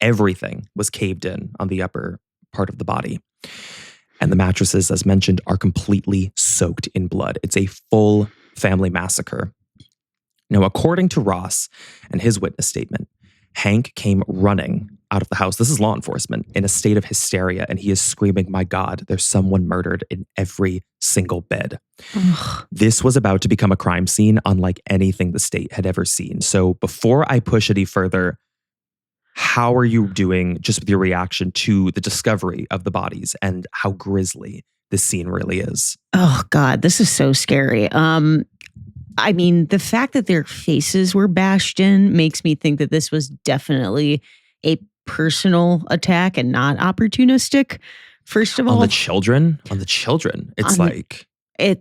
Everything was caved in on the upper part of the body. And the mattresses, as mentioned, are completely soaked in blood. It's a full family massacre. Now, according to Ross and his witness statement, Hank came running out of the house. This is law enforcement in a state of hysteria, and he is screaming, "My God, there's someone murdered in every single bed." Ugh. This was about to become a crime scene unlike anything the state had ever seen. So before I push any further, how are you doing just with your reaction to the discovery of the bodies and how grisly this scene really is? Oh God, this is so scary. I mean, the fact that their faces were bashed in makes me think that this was definitely a personal attack and not opportunistic. First of all, On the children, it's like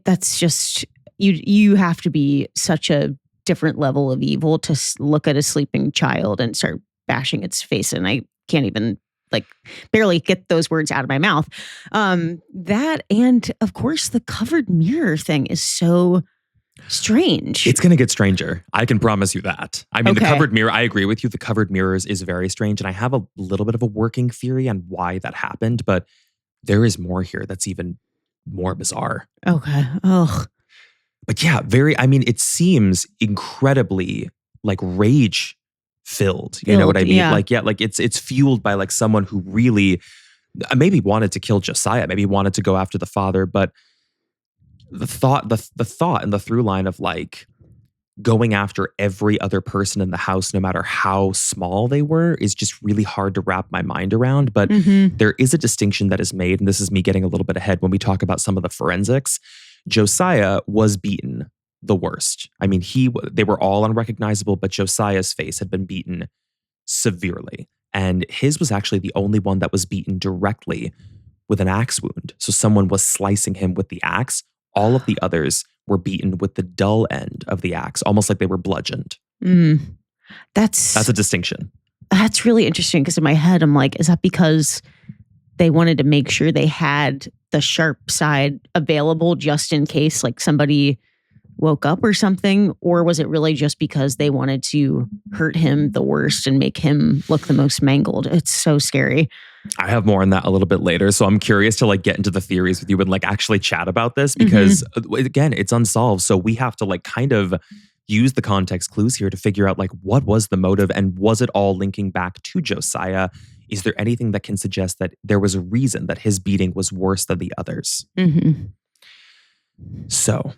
that's just you have to be such a different level of evil to look at a sleeping child and start bashing its face in. I can't even barely get those words out of my mouth. That, and of course the covered mirror thing is so Strange. It's going to get stranger. I can promise you that. I mean, the Okay. covered mirror, I agree with you. The covered mirrors is very strange. And I have a little bit of a working theory on why that happened, but there is more here that's even more bizarre. Okay. Ugh. But yeah, it seems incredibly like rage filled. You know what I mean? Yeah. Like, yeah, like it's fueled by like someone who really maybe wanted to kill Josiah, maybe wanted to go after the father, but the thought and the through line of like going after every other person in the house, no matter how small they were, is just really hard to wrap my mind around. But there is a distinction that is made, and this is me getting a little bit ahead when we talk about some of the forensics. Josiah was beaten the worst. I mean, they were all unrecognizable, but Josiah's face had been beaten severely. And his was actually the only one that was beaten directly with an axe wound. So someone was slicing him with the axe. All of the others were beaten with the dull end of the axe, almost like they were bludgeoned. That's a distinction. That's really interesting because in my head, I'm like, is that because they wanted to make sure they had the sharp side available just in case like somebody woke up or something? Or was it really just because they wanted to hurt him the worst and make him look the most mangled? It's so scary. I have more on that a little bit later. So I'm curious to like get into the theories with you and like actually chat about this because again, it's unsolved. So we have to like kind of use the context clues here to figure out like what was the motive and was it all linking back to Josiah? Is there anything that can suggest that there was a reason that his beating was worse than the others? So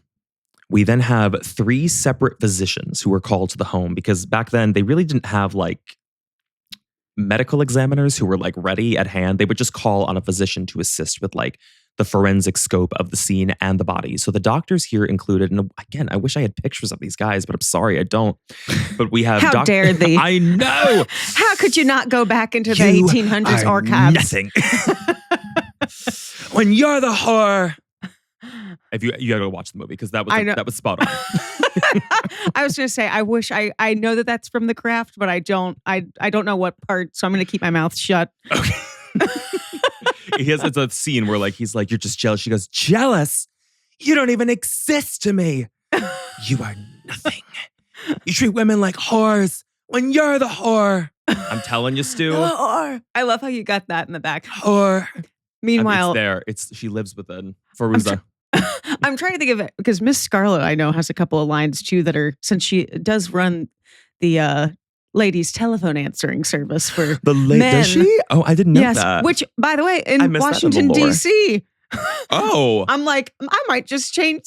we then have 3 separate physicians who were called to the home because back then they really didn't have like medical examiners who were like ready at hand. They would just call on a physician to assist with like the forensic scope of the scene and the body. So the doctors here included, and again, I wish I had pictures of these guys, but I'm sorry, I don't. But we have How dare thee? I know. How could you not go back into the 1800s archives? Nothing. When you're the whore. If you gotta go watch the movie because that was spot on. I was going to say, I wish I know that that's from The Craft, but I don't know what part, so I'm going to keep my mouth shut. Okay. It's a scene where like he's like, you're just jealous. She goes, jealous? You don't even exist to me. You are nothing. You treat women like whores when you're the whore. I'm telling you, Stu. Whore. I love how you got that in the back. Whore. Meanwhile, she lives within Farouza. I'm trying to think of it because Miss Scarlet, I know, has a couple of lines too that are, since she does run the ladies' telephone answering service for men. Does she? Oh, I didn't know that. Yes, which, by the way, in Washington, D.C. Oh. I'm like, I might just change.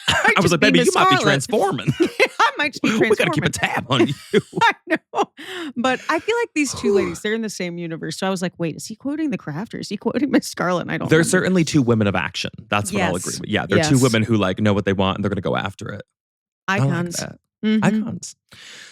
I was like, baby, you might be transforming. I might just be transforming. We got to keep a tab on you. I know. But I feel like these 2 ladies, they're in the same universe. So I was like, wait, is he quoting The Craft or is he quoting Miss Scarlet? And I don't know. They're certainly 2 women of action. That's what I'll agree with. Yeah, they're 2 women who like know what they want and they're going to go after it. Icons. I like that. Icons.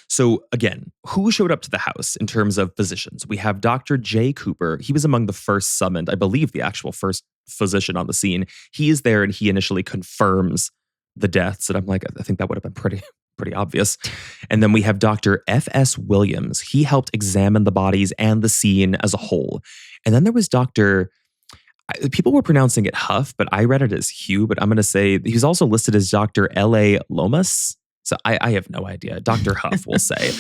So again, who showed up to the house in terms of physicians? We have Dr. J. Cooper. He was among the first summoned, I believe the actual first physician on the scene. He is there and he initially confirms the deaths. And I'm like, I think that would have been pretty obvious. And then we have Dr. F.S. Williams. He helped examine the bodies and the scene as a whole. And then there was people were pronouncing it Huff, but I read it as Hugh, but I'm going to say he's also listed as Dr. L.A. Lomas. So I have no idea. Dr. Huff, we'll say.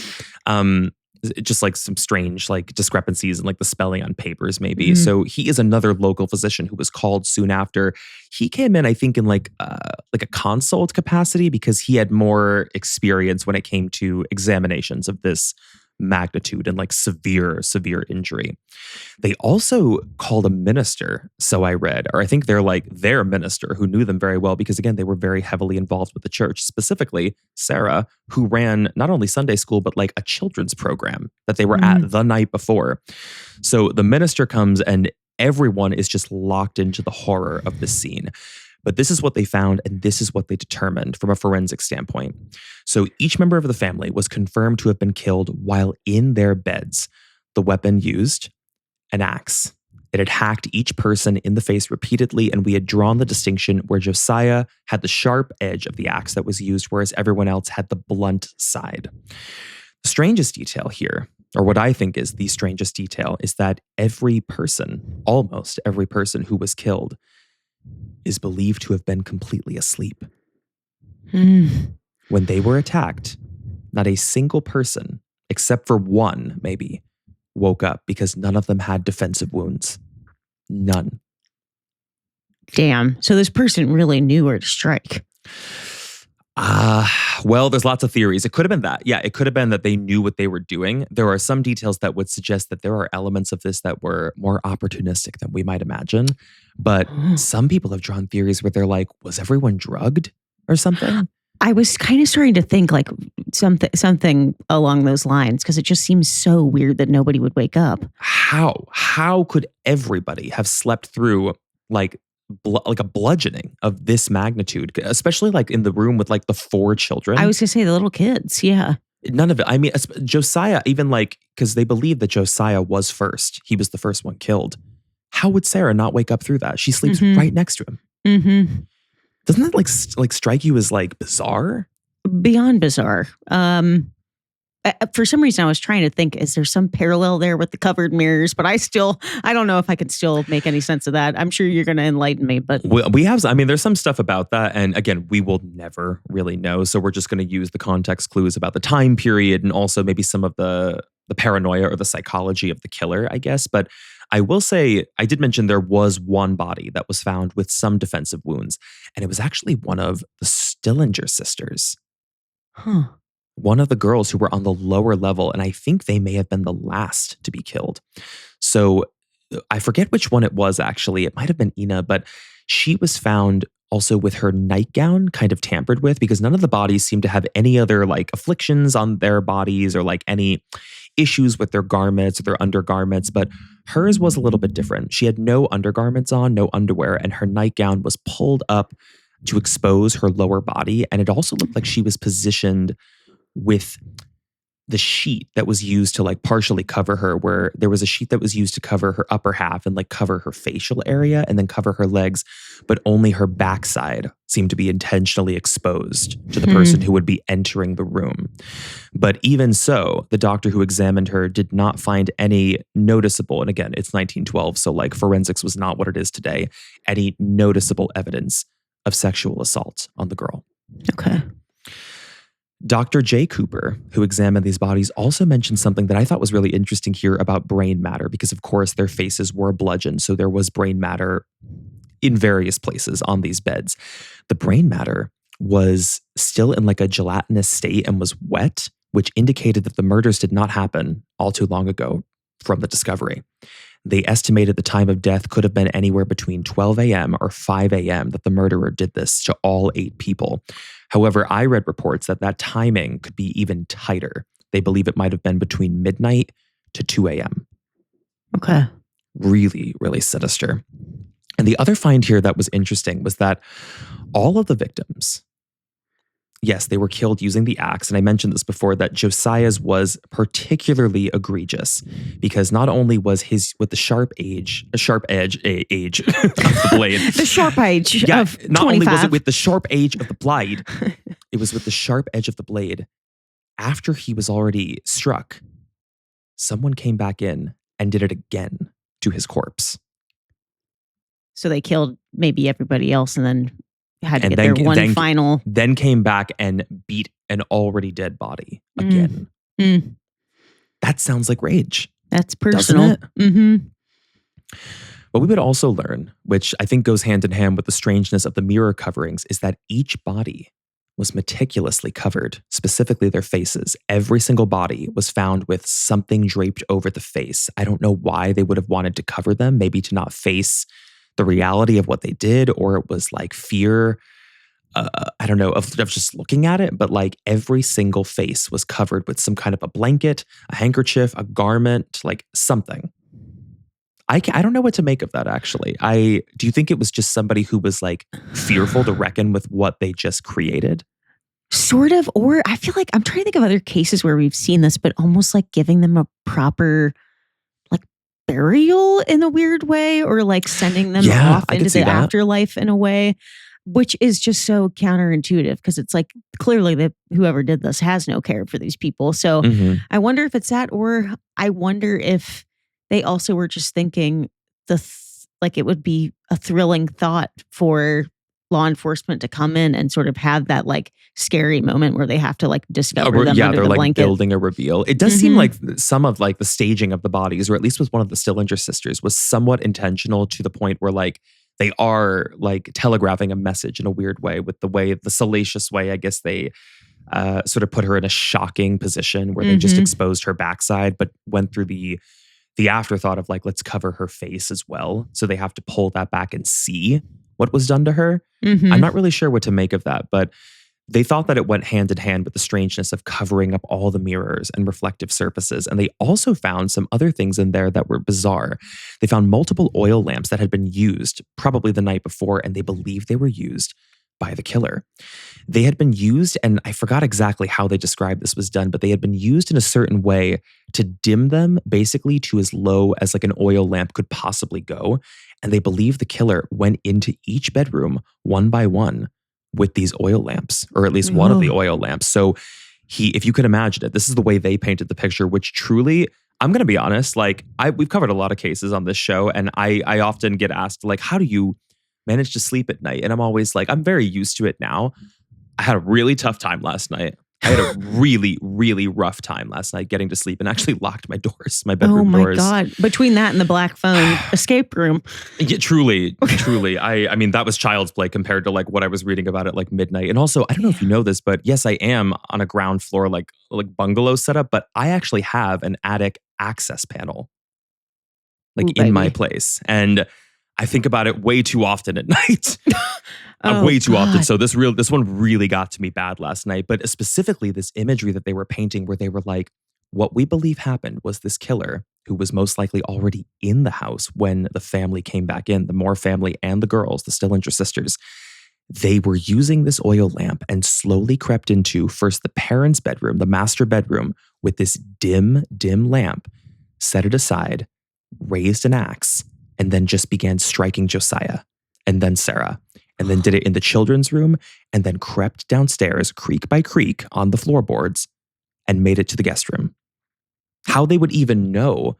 Just like some strange like discrepancies in like the spelling on papers maybe. So he is another local physician who was called soon after. He came in, I think, in like a consult capacity because he had more experience when it came to examinations of this magnitude and like severe injury. They also called a minister, so I read, or I think they're like their minister who knew them very well because again, they were very heavily involved with the church, specifically Sarah, who ran not only Sunday school, but like a children's program that they were at the night before. So the minister comes and everyone is just locked into the horror of this scene. But this is what they found, and this is what they determined from a forensic standpoint. So each member of the family was confirmed to have been killed while in their beds. The weapon used, an axe. It had hacked each person in the face repeatedly, and we had drawn the distinction where Josiah had the sharp edge of the axe that was used, whereas everyone else had the blunt side. The strangest detail here, or what I think is the strangest detail, is that every person, almost every person who was killed, is believed to have been completely asleep. When they were attacked, not a single person, except for one maybe, woke up because none of them had defensive wounds. None. Damn. So this person really knew where to strike. Well, there's lots of theories. It could have been that. Yeah, it could have been that they knew what they were doing. There are some details that would suggest that there are elements of this that were more opportunistic than we might imagine. But some people have drawn theories where they're like, was everyone drugged or something? I was kind of starting to think like something along those lines because it just seems so weird that nobody would wake up. How could everybody have slept through like a bludgeoning of this magnitude, especially like in the room with like the 4 children? I was gonna say the little kids. Yeah. None of it. I mean, Josiah, even like, because they believe that Josiah was first. He was the first one killed. How would Sarah not wake up through that? She sleeps right next to him. Mm-hmm. Doesn't that like strike you as like bizarre? Beyond bizarre. For some reason, I was trying to think, is there some parallel there with the covered mirrors? But I don't know if I can still make any sense of that. I'm sure you're going to enlighten me. But we have, I mean, there's some stuff about that. And again, we will never really know. So we're just going to use the context clues about the time period and also maybe some of the paranoia or the psychology of the killer, I guess. But I will say, I did mention there was one body that was found with some defensive wounds. And it was actually one of the Stillinger sisters. Huh. One of the girls who were on the lower level, and I think they may have been the last to be killed. So I forget which one it was actually. It might have been Ina, but she was found also with her nightgown kind of tampered with because none of the bodies seem to have any other like afflictions on their bodies or like any issues with their garments or their undergarments, but hers was a little bit different. She had no undergarments on, no underwear, and her nightgown was pulled up to expose her lower body. And it also looked like she was positioned with the sheet that was used to like partially cover her, where there was a sheet that was used to cover her upper half and like cover her facial area and then cover her legs, but only her backside seemed to be intentionally exposed to the person who would be entering the room. But even so, the doctor who examined her did not find any noticeable, and again, it's 1912, so like forensics was not what it is today, any noticeable evidence of sexual assault on the girl. Okay. Dr. J. Cooper, who examined these bodies, also mentioned something that I thought was really interesting here about brain matter, because of course their faces were bludgeoned, so there was brain matter in various places on these beds. The brain matter was still in like a gelatinous state and was wet, which indicated that the murders did not happen all too long ago from the discovery. They estimated the time of death could have been anywhere between 12 a.m. or 5 a.m. that the murderer did this to all 8 people. However, I read reports that that timing could be even tighter. They believe it might have been between midnight to 2 a.m. Okay. Really, really sinister. And the other find here that was interesting was that all of the victims, yes, they were killed using the axe. And I mentioned this before, that Josiah's was particularly egregious because not only was his with the sharp edge of the blade. The sharp edge yeah, of 25. Not only was it with the sharp edge of the blade, it was with the sharp edge of the blade. After he was already struck, someone came back in and did it again to his corpse. So they killed maybe everybody else and then had to get their one final. Then came back and beat an already dead body again. That sounds like rage. That's personal. Doesn't it? Mm-hmm. What we would also learn, which I think goes hand in hand with the strangeness of the mirror coverings, is that each body was meticulously covered, specifically their faces. Every single body was found with something draped over the face. I don't know why they would have wanted to cover them, maybe to not face the reality of what they did, or it was like fear, I don't know, of just looking at it, but like every single face was covered with some kind of a blanket, a handkerchief, a garment, like something. I don't know what to make of that, actually. Do you think it was just somebody who was like fearful to reckon with what they just created? Sort of, or I feel like I'm trying to think of other cases where we've seen this, but almost like giving them a proper burial in a weird way, or like sending them off into the afterlife in a way, which is just so counterintuitive because it's like clearly that whoever did this has no care for these people. So I wonder if it's that, or I wonder if they also were just thinking like it would be a thrilling thought for law enforcement to come in and sort of have that like scary moment where they have to like discover them under they're the like blanket. building a reveal. It does seem like some of like the staging of the bodies, or at least with one of the Stillinger sisters, was somewhat intentional to the point where like they are like telegraphing a message in a weird way with the salacious way, I guess they sort of put her in a shocking position where they just exposed her backside, but went through the afterthought of like, let's cover her face as well. So they have to pull that back and see what was done to her. I'm not really sure what to make of that, but they thought that it went hand in hand with the strangeness of covering up all the mirrors and reflective surfaces. And they also found some other things in there that were bizarre. They found multiple oil lamps that had been used probably the night before, and they believed they were used by the killer. They had been used, and I forgot exactly how they described this was done, but they had been used in a certain way to dim them basically to as low as like an oil lamp could possibly go. And they believe the killer went into each bedroom one by one with these oil lamps, or at least one of the oil lamps. So if you could imagine it, this is the way they painted the picture, which truly, I'm going to be honest, like we've covered a lot of cases on this show, and I often get asked like, how do you manage to sleep at night? And I'm always like, I'm very used to it now. I had a really tough time last night. I had a really, really rough time last night getting to sleep, and actually locked my doors, my bedroom doors. Oh my God. Between that and the black phone escape room. Yeah, truly. I mean, that was child's play compared to like what I was reading about at like midnight. And also, I don't know if you know this, but yes, I am on a ground floor, like bungalow setup, but I actually have an attic access panel like in my place. And I think about it way too often at night. Way too often. So this one really got to me bad last night. But specifically this imagery that they were painting where they were like, what we believe happened was this killer, who was most likely already in the house when the family came back in, the Moore family and the girls, the Stillinger sisters, they were using this oil lamp and slowly crept into first the parents' bedroom, the master bedroom, with this dim lamp, set it aside, raised an axe, and then just began striking Josiah and then Sarah, and then did it in the children's room, and then crept downstairs creak by creak on the floorboards and made it to the guest room. How they would even know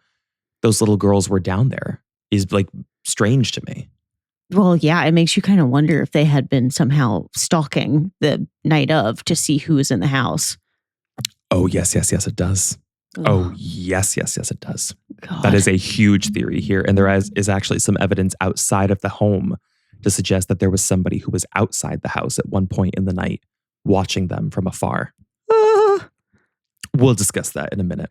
those little girls were down there is like strange to me. Well, yeah, it makes you kind of wonder if they had been somehow stalking the night of to see who was in the house. Oh, yes, it does. Oh, yes, it does. God. That is a huge theory here. And there is actually some evidence outside of the home to suggest that there was somebody who was outside the house at one point in the night watching them from afar. We'll discuss that in a minute.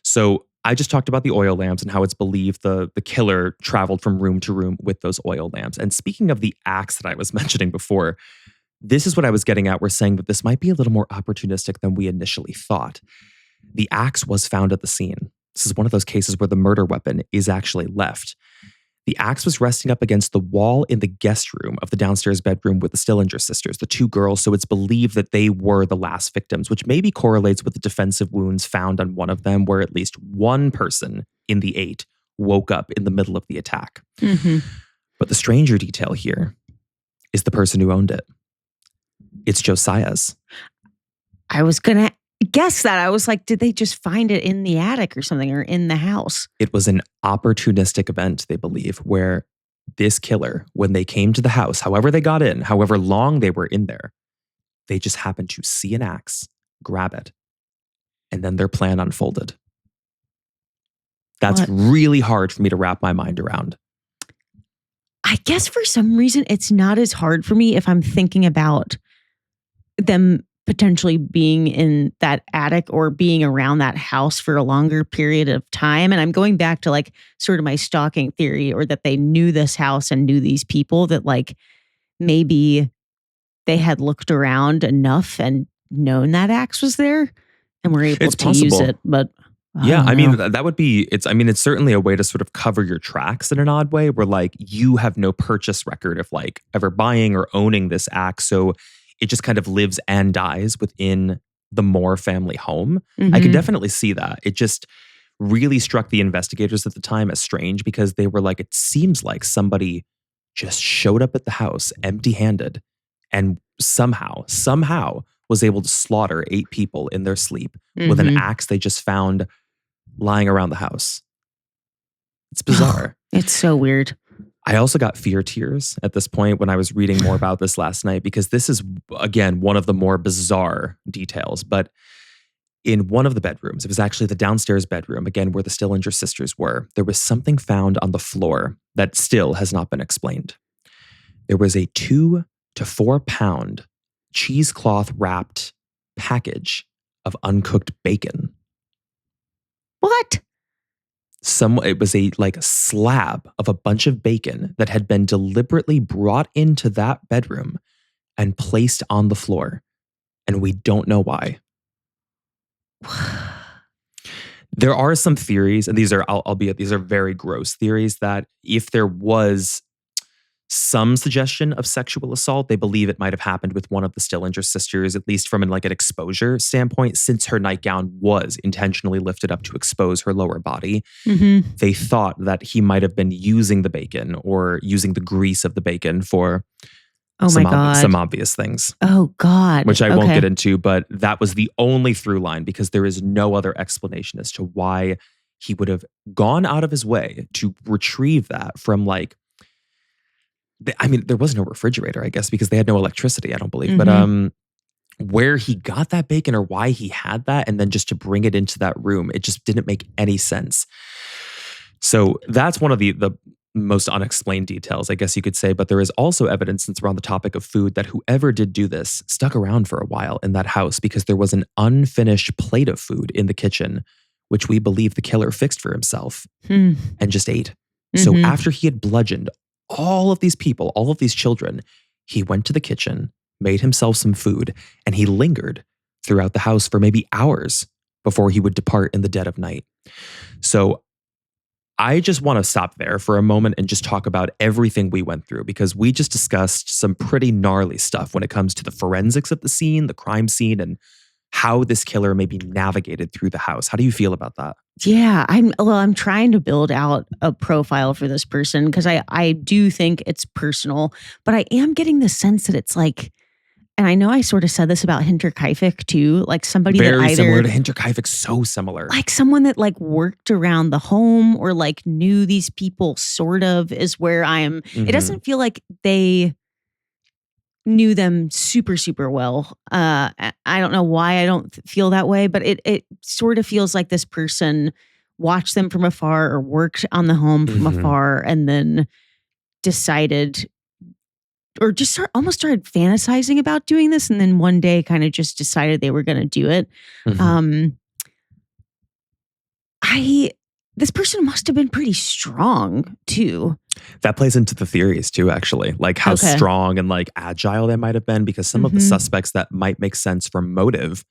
So I just talked about the oil lamps and how it's believed the killer traveled from room to room with those oil lamps. And speaking of the axe that I was mentioning before, this is what I was getting at. We're saying that this might be a little more opportunistic than we initially thought. The axe was found at the scene. This is one of those cases where the murder weapon is actually left. The axe was resting up against the wall in the guest room of the downstairs bedroom with the Stillinger sisters, the two girls, so it's believed that they were the last victims, which maybe correlates with the defensive wounds found on one of them, where at least one person in the 8 woke up in the middle of the attack. But the stranger detail here is the person who owned it. It's Josiah's. I was going to guess that. I was like, did they just find it in the attic or something, or in the house? It was an opportunistic event, they believe, where this killer, when they came to the house, however they got in, however long they were in there, they just happened to see an axe, grab it, and then their plan unfolded. That's really hard for me to wrap my mind around. I guess for some reason, it's not as hard for me if I'm thinking about them potentially being in that attic or being around that house for a longer period of time. And I'm going back to like sort of my stalking theory, or that they knew this house and knew these people, that like maybe they had looked around enough and known that axe was there and were able to use it. But yeah, I mean, that would be, it's certainly a way to sort of cover your tracks in an odd way, where like you have no purchase record of like ever buying or owning this axe. So it just kind of lives and dies within the Moore family home. I can definitely see that. It just really struck the investigators at the time as strange, because they were like, it seems like somebody just showed up at the house empty-handed and somehow was able to slaughter 8 people in their sleep with an axe they just found lying around the house. It's bizarre. It's so weird. I also got fear tears at this point when I was reading more about this last night, because this is, again, one of the more bizarre details. But in one of the bedrooms, it was actually the downstairs bedroom, again, where the Stillinger sisters were, there was something found on the floor that still has not been explained. There was a 2 to 4 pound cheesecloth wrapped package of uncooked bacon. What? It was a slab of a bunch of bacon that had been deliberately brought into that bedroom and placed on the floor. And we don't know why. There are some theories, and these are, albeit these are very gross theories, that if there was some suggestion of sexual assault, they believe it might have happened with one of the Stillinger sisters, at least from an exposure standpoint, since her nightgown was intentionally lifted up to expose her lower body. Mm-hmm. They thought that he might have been using the bacon or using the grease of the bacon for some obvious things. Oh, God. Which I won't get into, but that was the only through line, because there is no other explanation as to why he would have gone out of his way to retrieve that from there was no refrigerator, I guess, because they had no electricity, I don't believe. Mm-hmm. But where he got that bacon or why he had that, and then just to bring it into that room, it just didn't make any sense. So that's one of the most unexplained details, I guess you could say. But there is also evidence, since we're on the topic of food, that whoever did do this stuck around for a while in that house, because there was an unfinished plate of food in the kitchen, which we believe the killer fixed for himself and just ate. Mm-hmm. So after he had bludgeoned all of these people, all of these children, he went to the kitchen, made himself some food, and he lingered throughout the house for maybe hours before he would depart in the dead of night. So I just want to stop there for a moment and just talk about everything we went through, because we just discussed some pretty gnarly stuff when it comes to the forensics of the scene, the crime scene, and how this killer maybe navigated through the house. How do you feel about that? Yeah, I'm trying to build out a profile for this person, because I do think it's personal, but I am getting the sense that it's and I know I sort of said this about Hinterkaifeck too, somebody very that either similar to Hinterkaifeck, so similar. Someone that worked around the home or knew these people sort of is where I am. Mm-hmm. It doesn't feel like they knew them super, super well. I don't know why I don't feel that way, but it sort of feels like this person watched them from afar or worked on the home from afar, and then decided, or just almost started fantasizing about doing this, and then one day kind of just decided they were going to do it. This person must have been pretty strong too. That plays into the theories too, actually. How strong and agile they might have been, because some of the suspects that might make sense for motive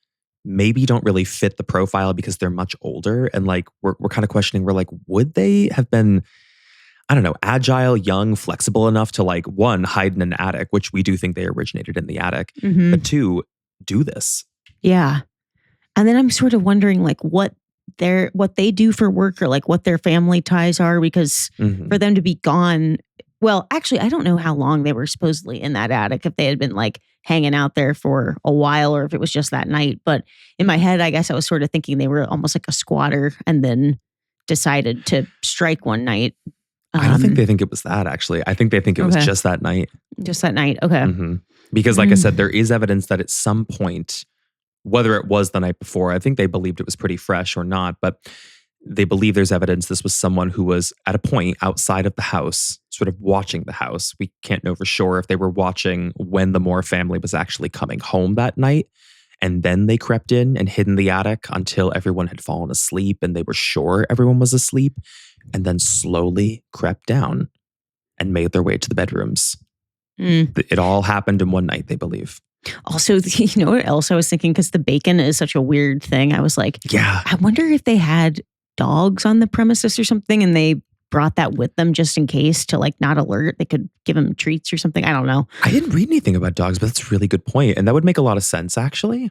maybe don't really fit the profile because they're much older. And we're kind of questioning, would they have been, I don't know, agile, young, flexible enough to one, hide in an attic, which we do think they originated in the attic, but two, do this. Yeah. And then I'm sort of wondering what they do for work, or what their family ties are, because for them to be gone, well, actually, I don't know how long they were supposedly in that attic, if they had been hanging out there for a while, or if it was just that night. But in my head, I guess I was sort of thinking they were almost like a squatter and then decided to strike one night. I don't think they think it was that, actually. I think they think it was just that night. Just that night. Okay. Because like I said, there is evidence that at some point, whether it was the night before, I think they believed it was pretty fresh or not, but they believe there's evidence this was someone who was at a point outside of the house, sort of watching the house. We can't know for sure if they were watching when the Moore family was actually coming home that night, and then they crept in and hid in the attic until everyone had fallen asleep and they were sure everyone was asleep, and then slowly crept down and made their way to the bedrooms. It all happened in one night, they believe. Also, you know what else I was thinking? Because the bacon is such a weird thing. I was like, yeah, I wonder if they had dogs on the premises or something, and they brought that with them just in case to not alert. They could give them treats or something. I don't know. I didn't read anything about dogs, but that's a really good point. And that would make a lot of sense, actually.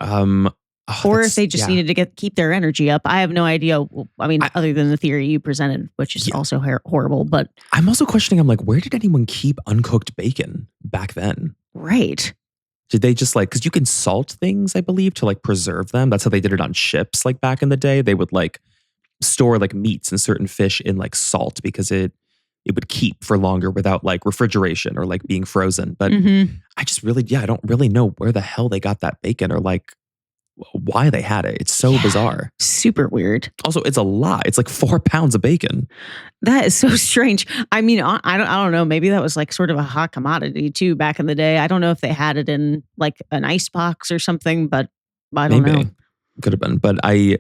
Or if they just needed to keep their energy up. I have no idea. I mean, other than the theory you presented, which is also horrible. But I'm also questioning, I'm like, where did anyone keep uncooked bacon back then? Right. Did they just because you can salt things, I believe, to preserve them. That's how they did it on ships. Back in the day, they would store meats and certain fish in salt because it it would keep for longer without like refrigeration or like being frozen. But I just really, I don't really know where the hell they got that bacon or like why they had it. It's so bizarre. Super weird. Also, it's a lot. It's like 4 pounds of bacon. That is so strange. I mean, I don't know. Maybe that was like sort of a hot commodity too back in the day. I don't know if they had it in like an ice box or something, but I don't know. Could have been. But I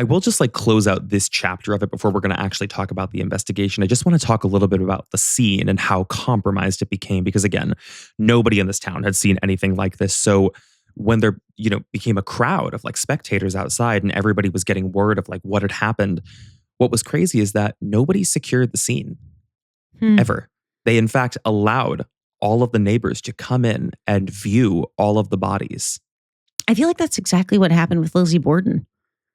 will just like close out this chapter of it before we're going to actually talk about the investigation. I just want to talk a little bit about the scene and how compromised it became. Because again, nobody in this town had seen anything like this. So when there, became a crowd of like spectators outside and everybody was getting word of like what had happened, what was crazy is that nobody secured the scene ever. They in fact allowed all of the neighbors to come in and view all of the bodies. I feel like that's exactly what happened with Lizzie Borden.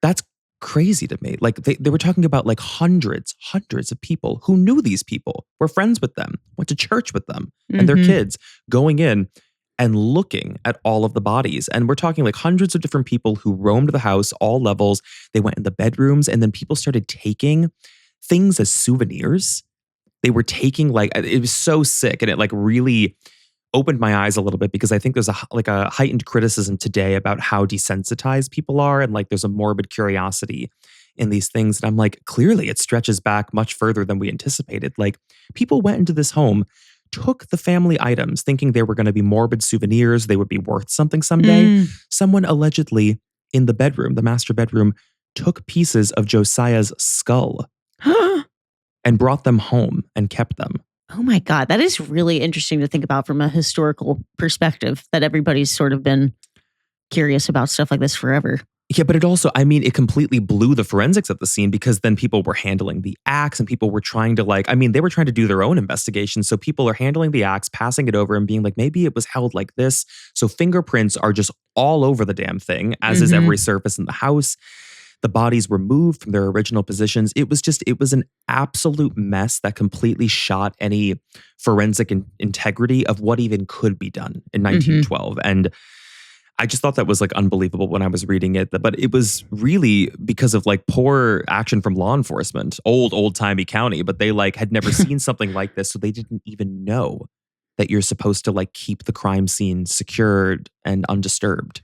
That's crazy to me. Like they were talking about like hundreds of people who knew these people, were friends with them, went to church with them and their kids, going in and looking at all of the bodies. And we're talking like hundreds of different people who roamed the house, all levels. They went in the bedrooms and then people started taking things as souvenirs. They were taking like, it was so sick. And it like really opened my eyes a little bit because I think there's a heightened criticism today about how desensitized people are. And like there's a morbid curiosity in these things. And I'm like, clearly it stretches back much further than we anticipated. Like people went into this home, took the family items thinking they were going to be morbid souvenirs. They would be worth something someday. Someone allegedly in the bedroom, the master bedroom, took pieces of Josiah's skull and brought them home and kept them. Oh my God. That is really interesting to think about from a historical perspective, that everybody's sort of been curious about stuff like this forever. Yeah, but it also, it completely blew the forensics at the scene because then people were handling the axe and people were trying to they were trying to do their own investigation. So people are handling the axe, passing it over and being like, maybe it was held like this. So fingerprints are just all over the damn thing, as is every surface in the house. The bodies were moved from their original positions. It was an absolute mess that completely shot any forensic integrity of what even could be done in 1912. And I just thought that was like unbelievable when I was reading it. But it was really because of like poor action from law enforcement, old-timey county, but they like had never seen something like this. So they didn't even know that you're supposed to like keep the crime scene secured and undisturbed.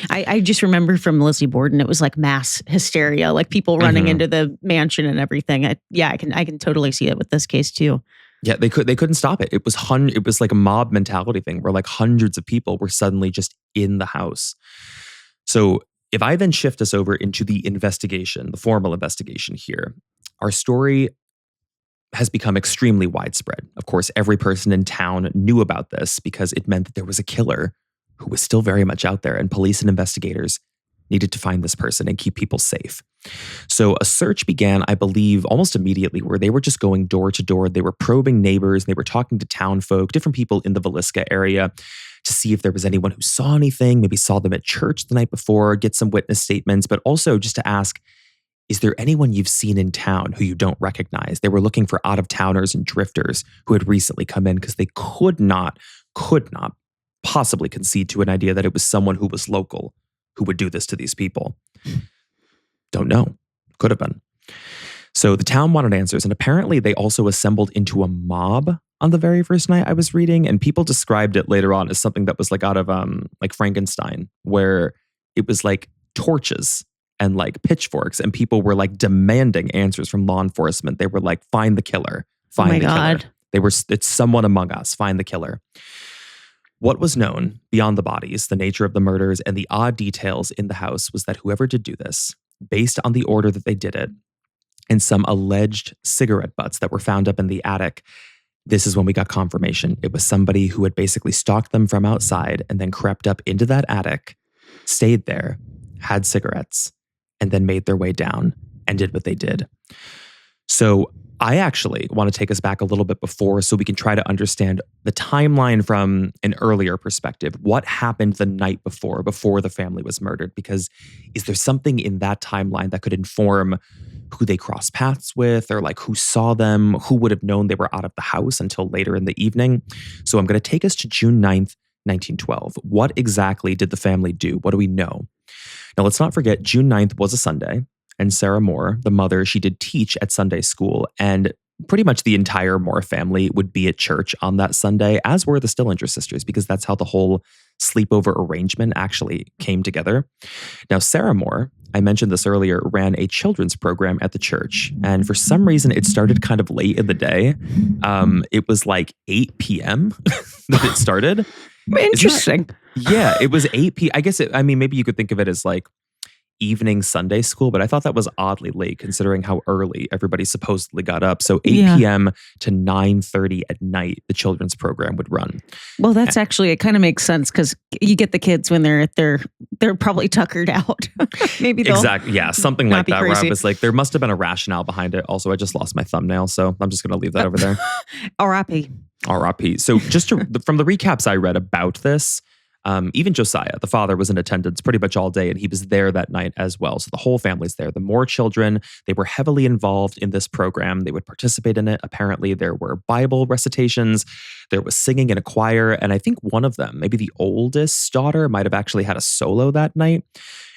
I just remember from Lizzie Borden, it was like mass hysteria, like people running into the mansion and everything. I can totally see it with this case too. Yeah, they couldn't stop it. It was like a mob mentality thing where like hundreds of people were suddenly just in the house. So if I then shift us over into the investigation, the formal investigation here, our story has become extremely widespread. Of course, every person in town knew about this because it meant that there was a killer who was still very much out there, and police and investigators needed to find this person and keep people safe. So a search began, I believe, almost immediately, where they were just going door to door. They were probing neighbors. They were talking to town folk, different people in the Villisca area, to see if there was anyone who saw anything, maybe saw them at church the night before, get some witness statements, but also just to ask, is there anyone you've seen in town who you don't recognize? They were looking for out-of-towners and drifters who had recently come in because they could not possibly concede to an idea that it was someone who was local who would do this to these people. Don't know. Could have been. So the town wanted answers, and apparently they also assembled into a mob on the very first night I was reading, and people described it later on as something that was like out of like Frankenstein, where it was like torches and like pitchforks, and people were like demanding answers from law enforcement. They were like, find the killer. Find the killer. It's someone among us. Find the killer. What was known beyond the bodies, the nature of the murders, and the odd details in the house was that whoever did do this, based on the order that they did it, and some alleged cigarette butts that were found up in the attic, this is when we got confirmation. It was somebody who had basically stalked them from outside and then crept up into that attic, stayed there, had cigarettes, and then made their way down and did what they did. So I actually want to take us back a little bit before so we can try to understand the timeline from an earlier perspective. What happened the night before the family was murdered? Because is there something in that timeline that could inform who they crossed paths with, or like who saw them, who would have known they were out of the house until later in the evening? So I'm going to take us to June 9th, 1912. What exactly did the family do? What do we know? Now, let's not forget, June 9th was a Sunday. And Sarah Moore, the mother, she did teach at Sunday school. And pretty much the entire Moore family would be at church on that Sunday, as were the Stillinger sisters, because that's how the whole sleepover arrangement actually came together. Now, Sarah Moore, I mentioned this earlier, ran a children's program at the church. And for some reason, it started kind of late in the day. It was like 8 p.m. that it started. Interesting. It was 8 p.m. I guess, maybe you could think of it as like evening Sunday school, but I thought that was oddly late considering how early everybody supposedly got up. So 8 p.m. to 9:30 at night, the children's program would run. Well, that's actually, it kind of makes sense because you get the kids when they're probably tuckered out. Maybe they'll exactly, yeah, something like that. crazy. Where I was like, there must have been a rationale behind it. Also, I just lost my thumbnail, so I'm just going to leave that over there. R.I.P. R.I.P. So just from the recaps I read about this, even Josiah, the father, was in attendance pretty much all day, and he was there that night as well. So the whole family's there. The Moore children, they were heavily involved in this program. They would participate in it. Apparently, there were Bible recitations. There was singing in a choir. And I think one of them, maybe the oldest daughter, might have actually had a solo that night.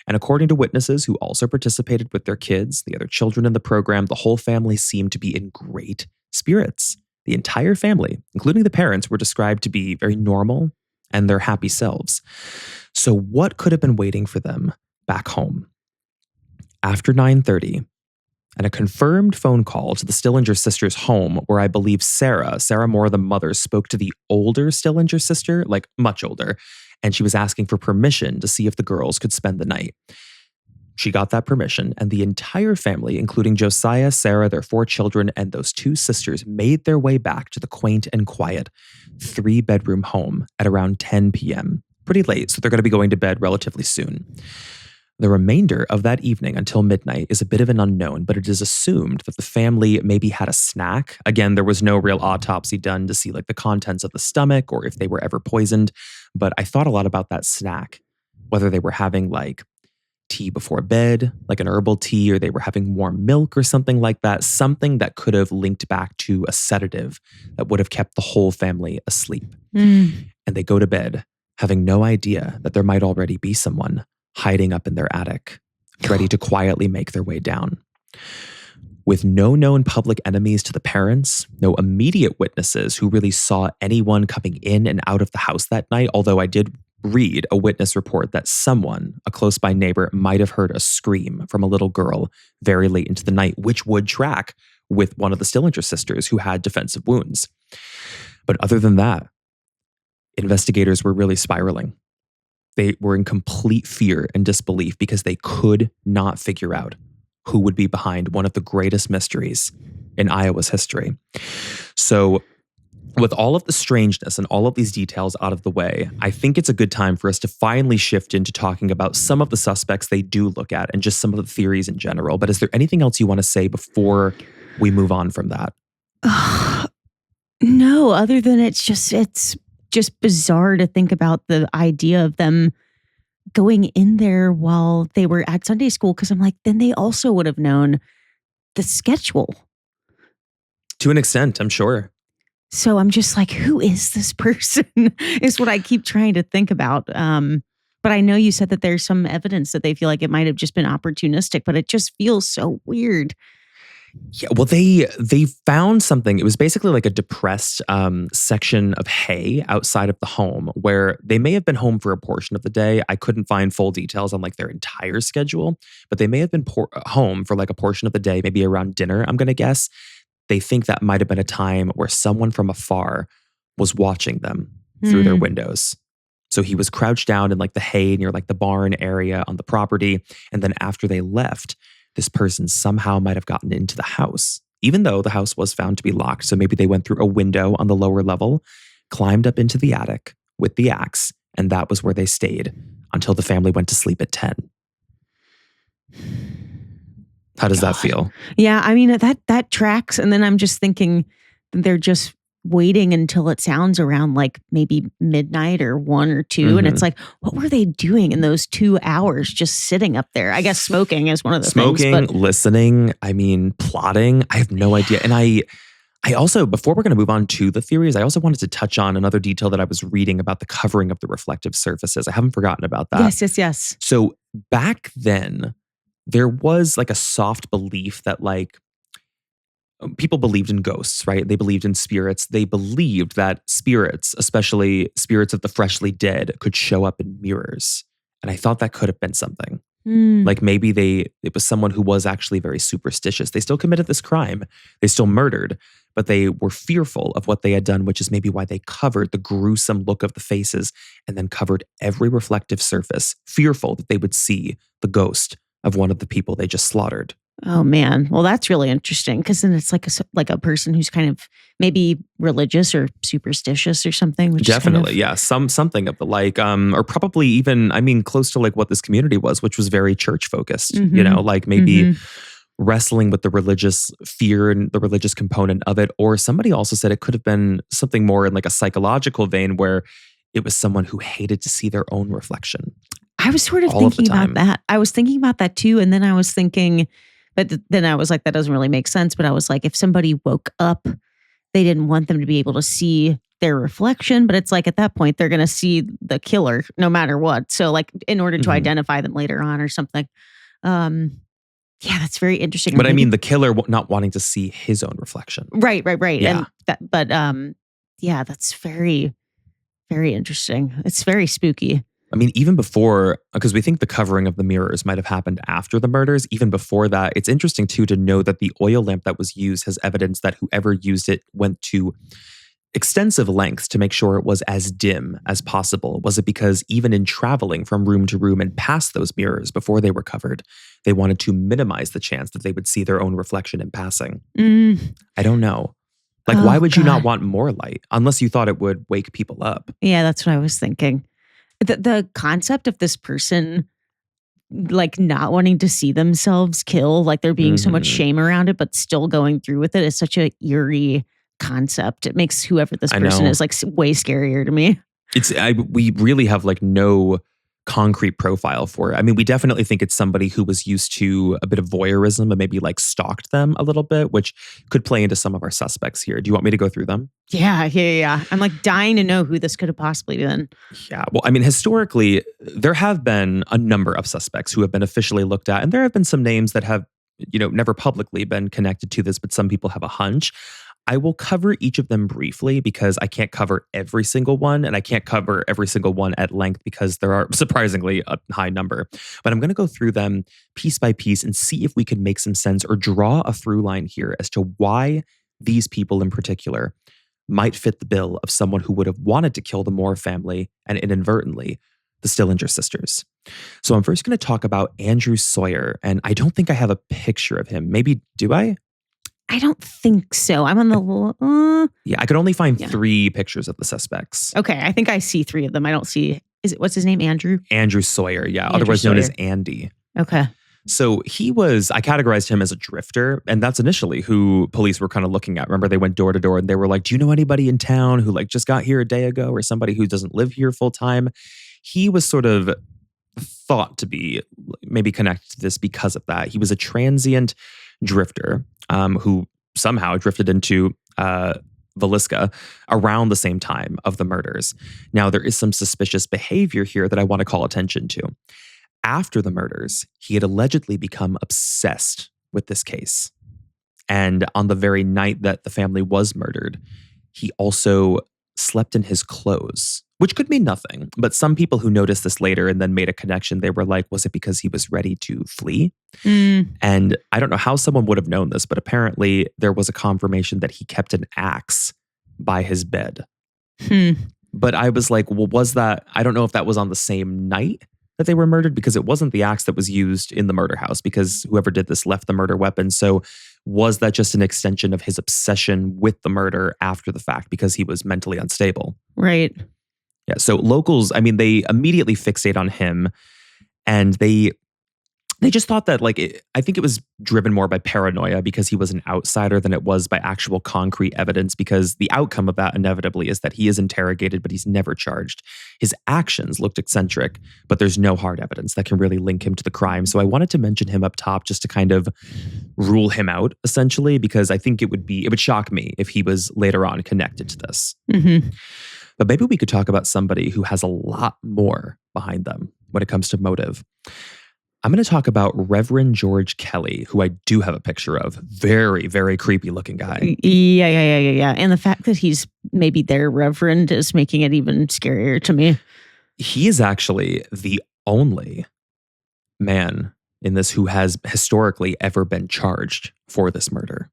And according to witnesses who also participated with their kids, the other children in the program, the whole family seemed to be in great spirits. The entire family, including the parents, were described to be very normal and their happy selves. So what could have been waiting for them back home? After 9:30, and a confirmed phone call to the Stillinger sisters' home, where I believe Sarah Moore, the mother, spoke to the older Stillinger sister, like much older, and she was asking for permission to see if the girls could spend the night. She got that permission, and the entire family, including Josiah, Sarah, their 4 children, and those 2 sisters, made their way back to the quaint and quiet 3-bedroom home at around 10 p.m. Pretty late, so they're going to be going to bed relatively soon. The remainder of that evening until midnight is a bit of an unknown, but it is assumed that the family maybe had a snack. Again, there was no real autopsy done to see like the contents of the stomach or if they were ever poisoned, but I thought a lot about that snack, whether they were having like tea before bed, like an herbal tea, or they were having warm milk or something like that, something that could have linked back to a sedative that would have kept the whole family asleep. And they go to bed having no idea that there might already be someone hiding up in their attic, ready to quietly make their way down. With no known public enemies to the parents, no immediate witnesses who really saw anyone coming in and out of the house that night, although I did read a witness report that someone, a close-by neighbor, might have heard a scream from a little girl very late into the night, which would track with one of the Stillinger sisters who had defensive wounds. But other than that, investigators were really spiraling. They were in complete fear and disbelief because they could not figure out who would be behind one of the greatest mysteries in Iowa's history. So with all of the strangeness and all of these details out of the way, I think it's a good time for us to finally shift into talking about some of the suspects they do look at and just some of the theories in general. But is there anything else you want to say before we move on from that? No, other than it's just bizarre to think about the idea of them going in there while they were at Sunday school. Because I'm like, then they also would have known the schedule. To an extent, I'm sure. So I'm just like, who is this person? Is what I keep trying to think about. But I know you said that there's some evidence that they feel like it might have just been opportunistic, but it just feels so weird. Yeah, well, they found something. It was basically like a depressed section of hay outside of the home where they may have been home for a portion of the day. I couldn't find full details on like their entire schedule, but they may have been home for like a portion of the day, maybe around dinner, I'm going to guess. They think that might have been a time where someone from afar was watching them through their windows. So he was crouched down in like the hay near like the barn area on the property. And then after they left, this person somehow might have gotten into the house, even though the house was found to be locked. So maybe they went through a window on the lower level, climbed up into the attic with the axe, and that was where they stayed until the family went to sleep at 10. How does that feel? Yeah, I mean, that tracks. And then I'm just thinking they're just waiting until it sounds around like maybe midnight or 1 or 2. And it's like, what were they doing in those 2 hours just sitting up there? I guess smoking is one of the things. Smoking, listening, I mean, plotting. I have no idea. And I also, before we're going to move on to the theories, I also wanted to touch on another detail that I was reading about the covering of the reflective surfaces. I haven't forgotten about that. Yes. So back then, there was like a soft belief that like people believed in ghosts, right? They believed in spirits. They believed that spirits, especially spirits of the freshly dead, could show up in mirrors. And I thought that could have been something. Like maybe it was someone who was actually very superstitious. They still committed this crime. They still murdered, but they were fearful of what they had done, which is maybe why they covered the gruesome look of the faces and then covered every reflective surface, fearful that they would see the ghost of one of the people they just slaughtered. Oh man. Well, that's really interesting because then it's like a person who's kind of maybe religious or superstitious or something. Which Definitely, is yeah. Something of the like, or probably even, I mean, close to like what this community was, which was very church focused, like maybe wrestling with the religious fear and the religious component of it. Or somebody also said it could have been something more in like a psychological vein where it was someone who hated to see their own reflection. I was sort of thinking about that. I was thinking about that too. And then I was thinking, but then I was like, that doesn't really make sense. But I was like, if somebody woke up, they didn't want them to be able to see their reflection. But it's like at that point, they're going to see the killer no matter what. So like in order to identify them later on or something. Yeah, that's very interesting. But I mean, the killer not wanting to see his own reflection. Right. Yeah. And yeah, that's very, very interesting. It's very spooky. I mean, even before, because we think the covering of the mirrors might have happened after the murders, even before that, it's interesting too to know that the oil lamp that was used has evidence that whoever used it went to extensive lengths to make sure it was as dim as possible. Was it because even in traveling from room to room and past those mirrors before they were covered, they wanted to minimize the chance that they would see their own reflection in passing? I don't know. Like, why would you not want more light unless you thought it would wake people up? Yeah, that's what I was thinking. The concept of this person like not wanting to see themselves kill, like there being so much shame around it, but still going through with it is such a eerie concept. It makes whoever this person is like way scarier to me. We really have like no concrete profile for it. I mean, we definitely think it's somebody who was used to a bit of voyeurism and maybe like stalked them a little bit, which could play into some of our suspects here. Do you want me to go through them? Yeah. I'm like dying to know who this could have possibly been. Yeah. Well, I mean, historically, there have been a number of suspects who have been officially looked at, and there have been some names that have, never publicly been connected to this, but some people have a hunch. I will cover each of them briefly because I can't cover every single one, and I can't cover every single one at length because there are surprisingly a high number. But I'm going to go through them piece by piece and see if we can make some sense or draw a through line here as to why these people in particular might fit the bill of someone who would have wanted to kill the Moore family and inadvertently the Stillinger sisters. So I'm first going to talk about Andrew Sawyer, and I don't think I have a picture of him. Maybe, do I? I don't think so. I'm on the... Yeah, I could only find 3 pictures of the suspects. Okay, I think I see 3 of them. I don't see... What's his name? Andrew? Andrew Sawyer, yeah. Otherwise known as Andy. Okay. So I categorized him as a drifter, and that's initially who police were kind of looking at. Remember, they went door to door and they were like, do you know anybody in town who like just got here a day ago or somebody who doesn't live here full time? He was sort of thought to be maybe connected to this because of that. He was a transient drifter who somehow drifted into Villisca around the same time of the murders. Now, there is some suspicious behavior here that I want to call attention to. After the murders, he had allegedly become obsessed with this case. And on the very night that the family was murdered, he also slept in his clothes, which could mean nothing. But some people who noticed this later and then made a connection, they were like, was it because he was ready to flee? And I don't know how someone would have known this, but apparently there was a confirmation that he kept an axe by his bed. But I was like, well, was that, I don't know if that was on the same night that they were murdered, because it wasn't the axe that was used in the murder house, because whoever did this left the murder weapon. So was that just an extension of his obsession with the murder after the fact because he was mentally unstable? Right. Yeah. So locals, I mean, they immediately fixate on him, and they just thought that I think it was driven more by paranoia because he was an outsider than it was by actual concrete evidence, because the outcome of that inevitably is that he is interrogated, but he's never charged. His actions looked eccentric, but there's no hard evidence that can really link him to the crime. So I wanted to mention him up top just to kind of rule him out, essentially, because I think it would shock me if he was later on connected to this. But maybe we could talk about somebody who has a lot more behind them when it comes to motive. I'm going to talk about Reverend George Kelly, who I do have a picture of. Very, very creepy looking guy. Yeah. And the fact that he's maybe their reverend is making it even scarier to me. He is actually the only man in this who has historically ever been charged for this murder.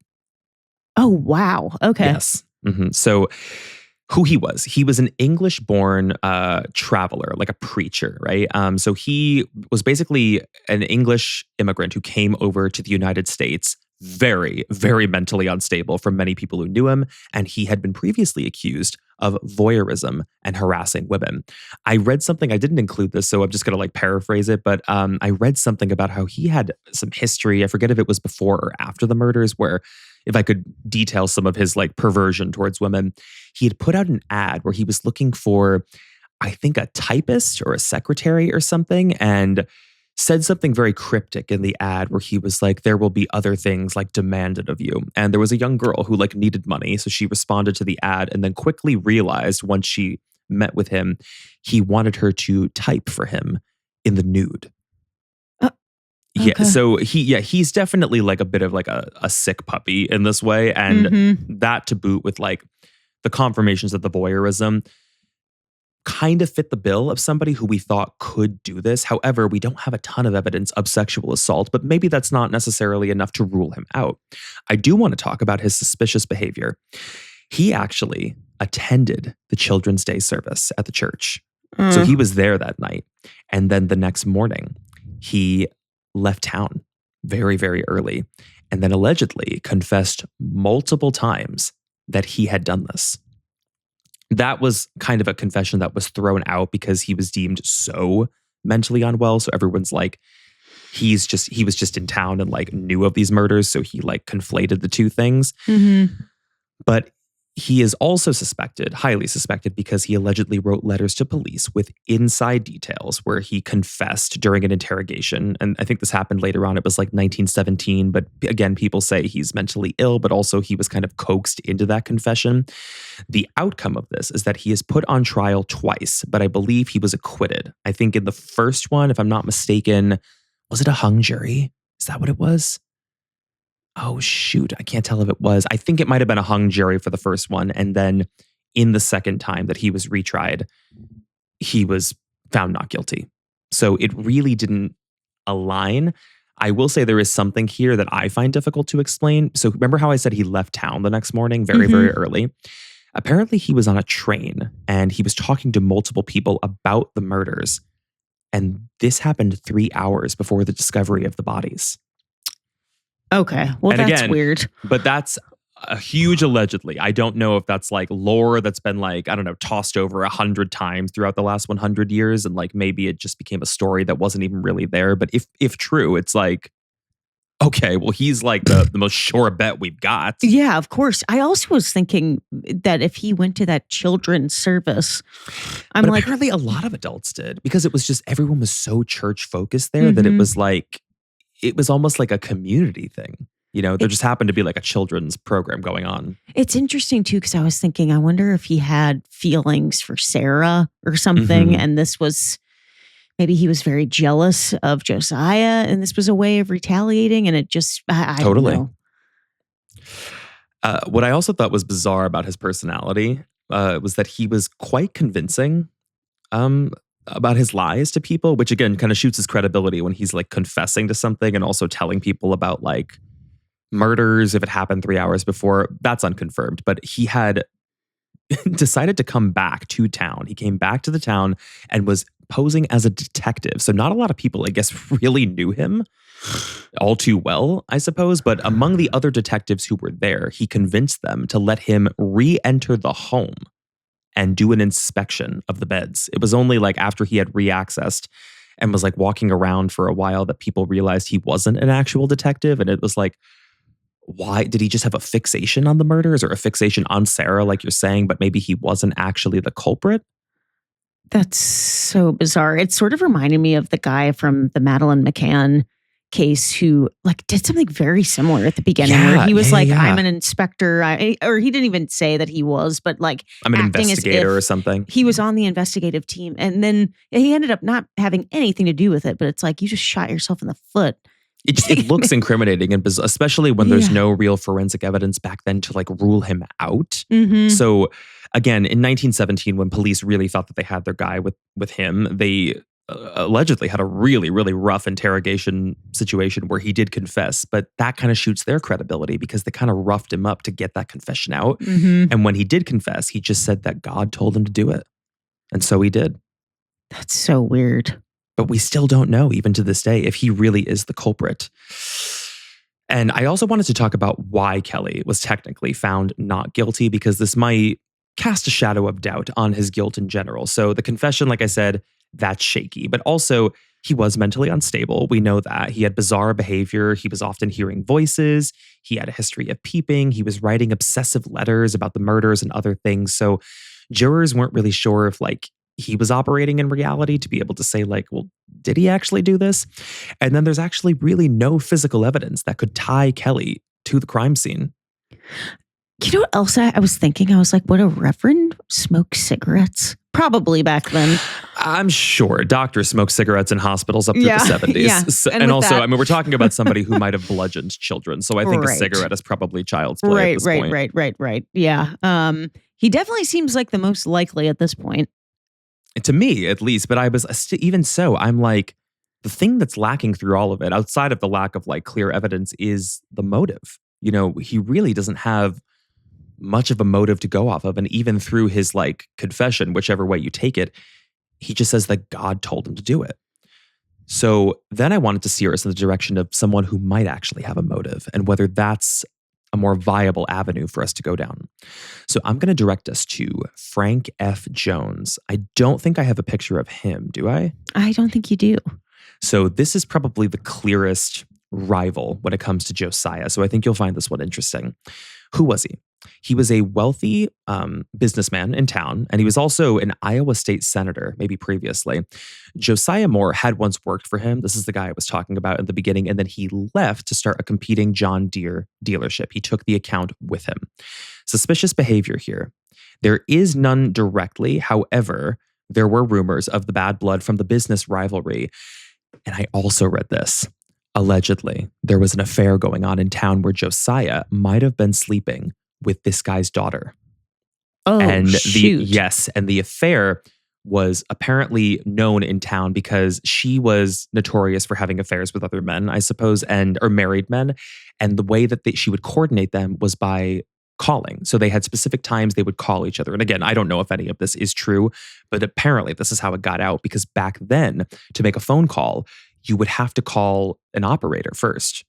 Oh, wow. Okay. Yes. So who he was an English-born traveler, like a preacher, right? So he was basically an English immigrant who came over to the United States, very, very mentally unstable from many people who knew him. And he had been previously accused of voyeurism and harassing women. I read something, I didn't include this, so I'm just going to like paraphrase it, but I read something about how he had some history. I forget if it was before or after the murders, where if I could detail some of his like perversion towards women, he had put out an ad where he was looking for, I think, a typist or a secretary or something, and said something very cryptic in the ad where he was like, there will be other things like demanded of you. And there was a young girl who like needed money. So she responded to the ad and then quickly realized once she met with him, he wanted her to type for him in the nude. Yeah, okay. so he's definitely like a bit of like a sick puppy in this way. And that to boot with like the confirmations of the voyeurism kind of fit the bill of somebody who we thought could do this. However, we don't have a ton of evidence of sexual assault, but maybe that's not necessarily enough to rule him out. I do want to talk about his suspicious behavior. He actually attended the Children's Day service at the church. So he was there that night. And then the next morning, he left town very, very early, and then allegedly confessed multiple times that he had done this. That was kind of a confession that was thrown out because he was deemed so mentally unwell. So everyone's like, he was just in town and like knew of these murders. So he like conflated the two things. But he is also suspected, highly suspected, because he allegedly wrote letters to police with inside details where he confessed during an interrogation. And I think this happened later on. It was like 1917. But again, people say he's mentally ill, but also he was kind of coaxed into that confession. The outcome of this is that he is put on trial twice, but I believe he was acquitted. I think in the first one, if I'm not mistaken, was it a hung jury? Is that what it was? Oh, shoot. I can't tell if it was. I think it might have been a hung jury for the first one. And then in the second time that he was retried, he was found not guilty. So it really didn't align. I will say there is something here that I find difficult to explain. So remember how I said he left town the next morning very, very early? Apparently he was on a train and he was talking to multiple people about the murders. And this happened 3 hours before the discovery of the bodies. Okay. Well, and that's again, weird. But that's a huge allegedly. I don't know if that's like lore that's been like, I don't know, tossed over 100 times throughout the last 100 years. And like maybe it just became a story that wasn't even really there. But if true, it's like, okay, well, he's like the most sure bet we've got. Yeah, of course. I also was thinking that if he went to that children's service, but apparently a lot of adults did, because it was just everyone was so church focused there that it was like, it was almost like a community thing. You know, there just happened to be like a children's program going on. It's interesting too, because I was thinking, I wonder if he had feelings for Sarah or something. And this was, maybe he was very jealous of Josiah and this was a way of retaliating. And it just, I totally. don't know. What I also thought was bizarre about his personality was that he was quite convincing about his lies to people, which again kind of shoots his credibility when he's like confessing to something and also telling people about like murders if it happened 3 hours before. That's unconfirmed, but he had decided to come back to town. He came back to the town and was posing as a detective. So not a lot of people, I guess, really knew him all too well, I suppose. But among the other detectives who were there, he convinced them to let him re-enter the home and do an inspection of the beds. It was only like after he had reaccessed and was like walking around for a while that people realized he wasn't an actual detective. And it was like, why did he just have a fixation on the murders or a fixation on Sarah, like you're saying, but maybe he wasn't actually the culprit? That's so bizarre. It sort of reminded me of the guy from the Madeleine McCann case who like did something very similar at the beginning where he was I'm an inspector, or he didn't even say that he was, but like I'm an investigator or something. He was on the investigative team, and then he ended up not having anything to do with it. But it's like you just shot yourself in the foot. It looks incriminating, and especially when there's no real forensic evidence back then to like rule him out. Mm-hmm. So again, in 1917, when police really thought that they had their guy with him, they allegedly had a really, really rough interrogation situation where he did confess, but that kind of shoots their credibility because they kind of roughed him up to get that confession out. Mm-hmm. And when he did confess, he just said that God told him to do it. And so he did. That's so weird. But we still don't know, even to this day, if he really is the culprit. And I also wanted to talk about why Kelly was technically found not guilty, because this might cast a shadow of doubt on his guilt in general. So the confession, like I said, that's shaky, but also he was mentally unstable. We know that. He had bizarre behavior. He was often hearing voices. He had a history of peeping. He was writing obsessive letters about the murders and other things. So jurors weren't really sure if like he was operating in reality to be able to say like, well, did he actually do this? And then there's actually really no physical evidence that could tie Kelly to the crime scene. You know what else I was thinking? I was like, would a reverend smoke cigarettes? Probably back then. I'm sure doctors smoke cigarettes in hospitals up through the 70s. Yeah. So, and also, I mean, we're talking about somebody who might have bludgeoned children. So I think a cigarette is probably child's play at this point. Right. Yeah. He definitely seems like the most likely at this point. To me, at least. But I was, even so, I'm like, the thing that's lacking through all of it, outside of the lack of like clear evidence, is the motive. You know, he really doesn't have much of a motive to go off of. And even through his like confession, whichever way you take it, he just says that God told him to do it. So then I wanted to steer us in the direction of someone who might actually have a motive and whether that's a more viable avenue for us to go down. So I'm going to direct us to Frank F. Jones. I don't think I have a picture of him, do I? I don't think you do. So this is probably the clearest rival when it comes to Josiah. So I think you'll find this one interesting. Who was he? He was a wealthy businessman in town, and he was also an Iowa state senator, maybe previously. Josiah Moore had once worked for him. This is the guy I was talking about in the beginning, and then he left to start a competing John Deere dealership. He took the account with him. Suspicious behavior here. There is none directly. However, there were rumors of the bad blood from the business rivalry. And I also read this. Allegedly, there was an affair going on in town where Josiah might have been sleeping with this guy's daughter. Oh, and shoot. And the affair was apparently known in town because she was notorious for having affairs with other men, I suppose, or married men. And the way that she would coordinate them was by calling. So they had specific times they would call each other. And again, I don't know if any of this is true, but apparently this is how it got out, because back then, to make a phone call, you would have to call an operator first.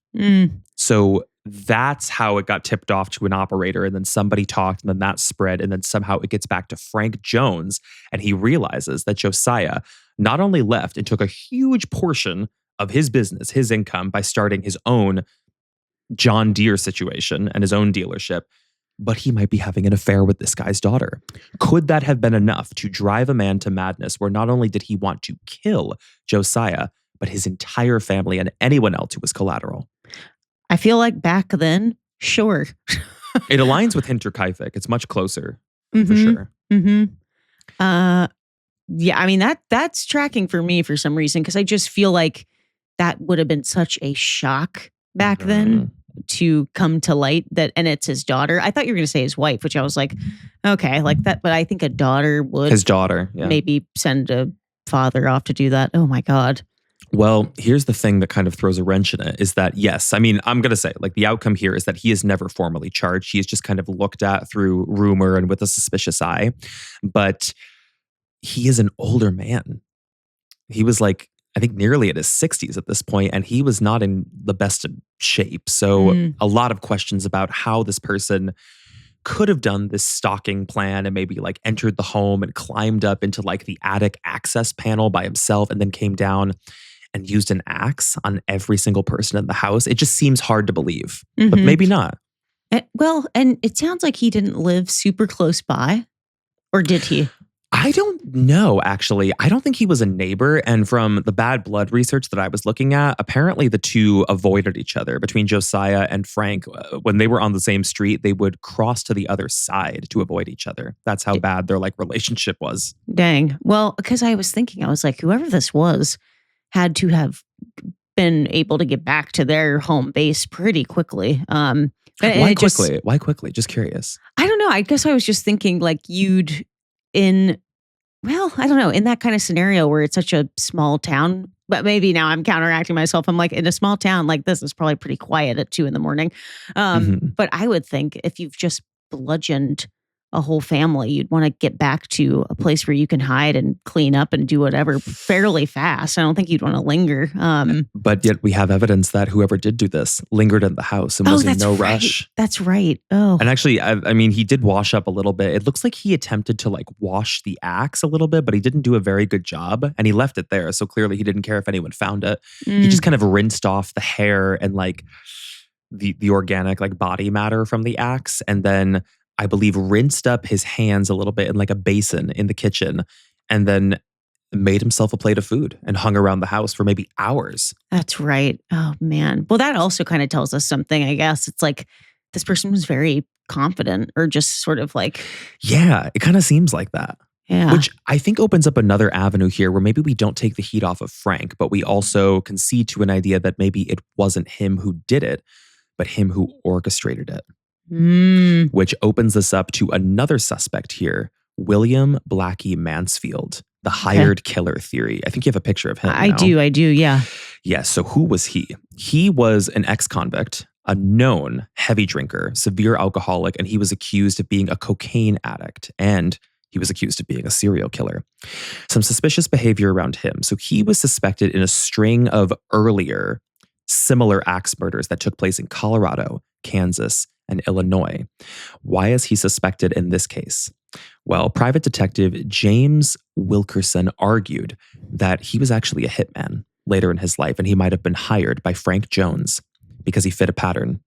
So that's how it got tipped off to an operator, and then somebody talked, and then that spread, and then somehow it gets back to Frank Jones, and he realizes that Josiah not only left and took a huge portion of his business, his income, by starting his own John Deere situation and his own dealership, but he might be having an affair with this guy's daughter. Could that have been enough to drive a man to madness where not only did he want to kill Josiah, but his entire family and anyone else who was collateral? I feel like back then, sure. It aligns with Hinterkaifeck. It's much closer, for sure. Yeah, I mean, that's tracking for me for some reason, because I just feel like that would have been such a shock back then to come to light, and it's his daughter. I thought you were going to say his wife, which I was like, okay, like that. But I think a daughter would. His daughter, yeah. Maybe send a father off to do that. Oh my God. Well, here's the thing that kind of throws a wrench in it is that, yes, I mean, I'm going to say, like, the outcome here is that he is never formally charged. He is just kind of looked at through rumor and with a suspicious eye. But he is an older man. He was like, I think nearly at his 60s at this point, and he was not in the best of shape. So a lot of questions about how this person could have done this stalking plan and maybe like entered the home and climbed up into like the attic access panel by himself and then came down and used an axe on every single person in the house. It just seems hard to believe, but maybe not. Well, and it sounds like he didn't live super close by, or did he? I don't No, actually. I don't think he was a neighbor. And from the bad blood research that I was looking at, apparently the two avoided each other. Between Josiah and Frank, when they were on the same street, they would cross to the other side to avoid each other. That's how bad their relationship was. Dang. Well, because I was thinking, I was like, whoever this was had to have been able to get back to their home base pretty quickly. Why quickly? Why quickly? Just curious. I don't know. I guess I was just thinking like I don't know, in that kind of scenario where it's such a small town, but maybe now I'm counteracting myself. I'm like, in a small town like this, is probably pretty quiet at 2 a.m. But I would think if you've just bludgeoned a whole family, you'd want to get back to a place where you can hide and clean up and do whatever fairly fast. I don't think you'd want to linger. But yet we have evidence that whoever did do this lingered in the house and was in no rush. That's right. Oh. And actually, I mean, he did wash up a little bit. It looks like he attempted to wash the axe a little bit, but he didn't do a very good job. And he left it there. So clearly he didn't care if anyone found it. He just kind of rinsed off the hair and the organic body matter from the axe. And then I believe rinsed up his hands a little bit in a basin in the kitchen, and then made himself a plate of food and hung around the house for maybe hours. That's right. Oh, man. Well, that also kind of tells us something, I guess. It's like this person was very confident, or just sort of Yeah, it kind of seems like that. Yeah. Which I think opens up another avenue here where maybe we don't take the heat off of Frank, but we also concede to an idea that maybe it wasn't him who did it, but him who orchestrated it. Which opens us up to another suspect here, William Blackie Mansfield, the hired killer theory. I think you have a picture of him. I do, yeah. Yes, so who was he? He was an ex-convict, a known heavy drinker, severe alcoholic, and he was accused of being a cocaine addict, and he was accused of being a serial killer. Some suspicious behavior around him. So he was suspected in a string of earlier similar axe murders that took place in Colorado, Kansas, and Illinois. Why is he suspected in this case? Well, private detective James Wilkerson argued that he was actually a hitman later in his life, and he might have been hired by Frank Jones because he fit a pattern,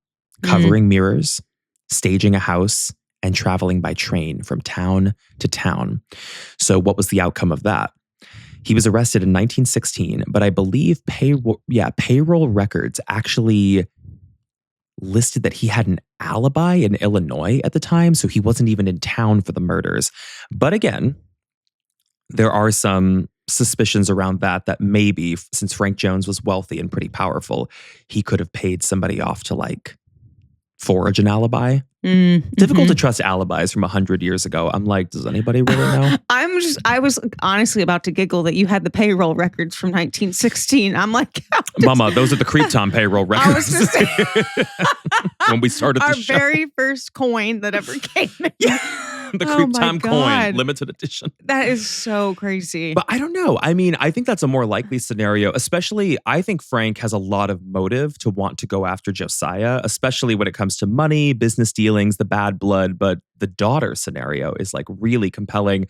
covering mirrors, staging a house, and traveling by train from town to town. So what was the outcome of that? He was arrested in 1916, but I believe payroll records actually listed that he had an alibi in Illinois at the time, so he wasn't even in town for the murders. But again, there are some suspicions around that maybe, since Frank Jones was wealthy and pretty powerful, he could have paid somebody off to forge an alibi. Difficult to trust alibis from 100 years ago. I'm like, does anybody really know? I was honestly about to giggle that you had the payroll records from 1916. I'm like, Mama, those are the CreepTime payroll records. I was just saying, when we started our the show. very first coin that ever came in. The Oh my CreepTime coin, God. limited edition. That is so crazy. But I don't know. I mean, I think that's a more likely scenario, especially I think Frank has a lot of motive to want to go after Josiah, especially when it comes to money, business dealings, the bad blood. But the daughter scenario is really compelling.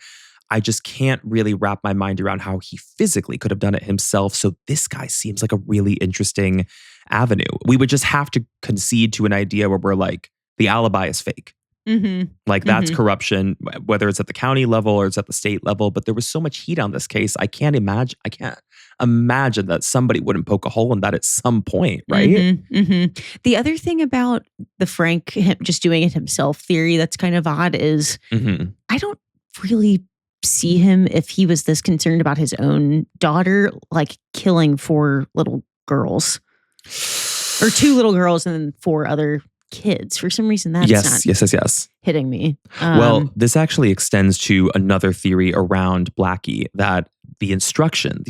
I just can't really wrap my mind around how he physically could have done it himself. So this guy seems like a really interesting avenue. We would just have to concede to an idea where we're like, the alibi is fake. That's corruption, whether it's at the county level or it's at the state level. But there was so much heat on this case. I can't imagine that somebody wouldn't poke a hole in that at some point, right? The other thing about the Frank him just doing it himself theory that's kind of odd is I don't really see him, if he was this concerned about his own daughter, killing 4 little girls or 2 little girls and then 4 other kids. For some reason, that's yes. hitting me. Well, this actually extends to another theory around Blackie, that the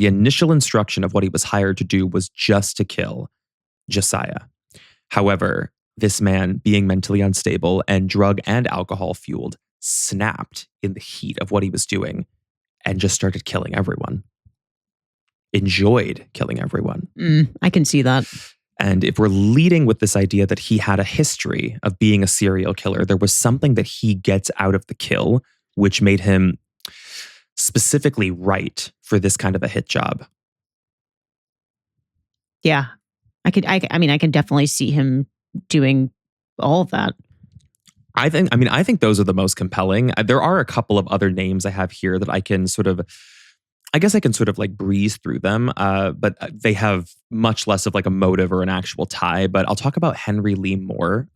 initial instruction of what he was hired to do was just to kill Josiah. However, this man, being mentally unstable and drug and alcohol fueled, snapped in the heat of what he was doing and just started killing everyone. Enjoyed killing everyone. I can see that. And if we're leading with this idea that he had a history of being a serial killer, there was something that he gets out of the kill, which made him specifically right for this kind of a hit job. Yeah. I can definitely see him doing all of that. I think those are the most compelling. There are a couple of other names I have here that I can sort of like breeze through them, but they have much less of like a motive or an actual tie. But I'll talk about Henry Lee Moore,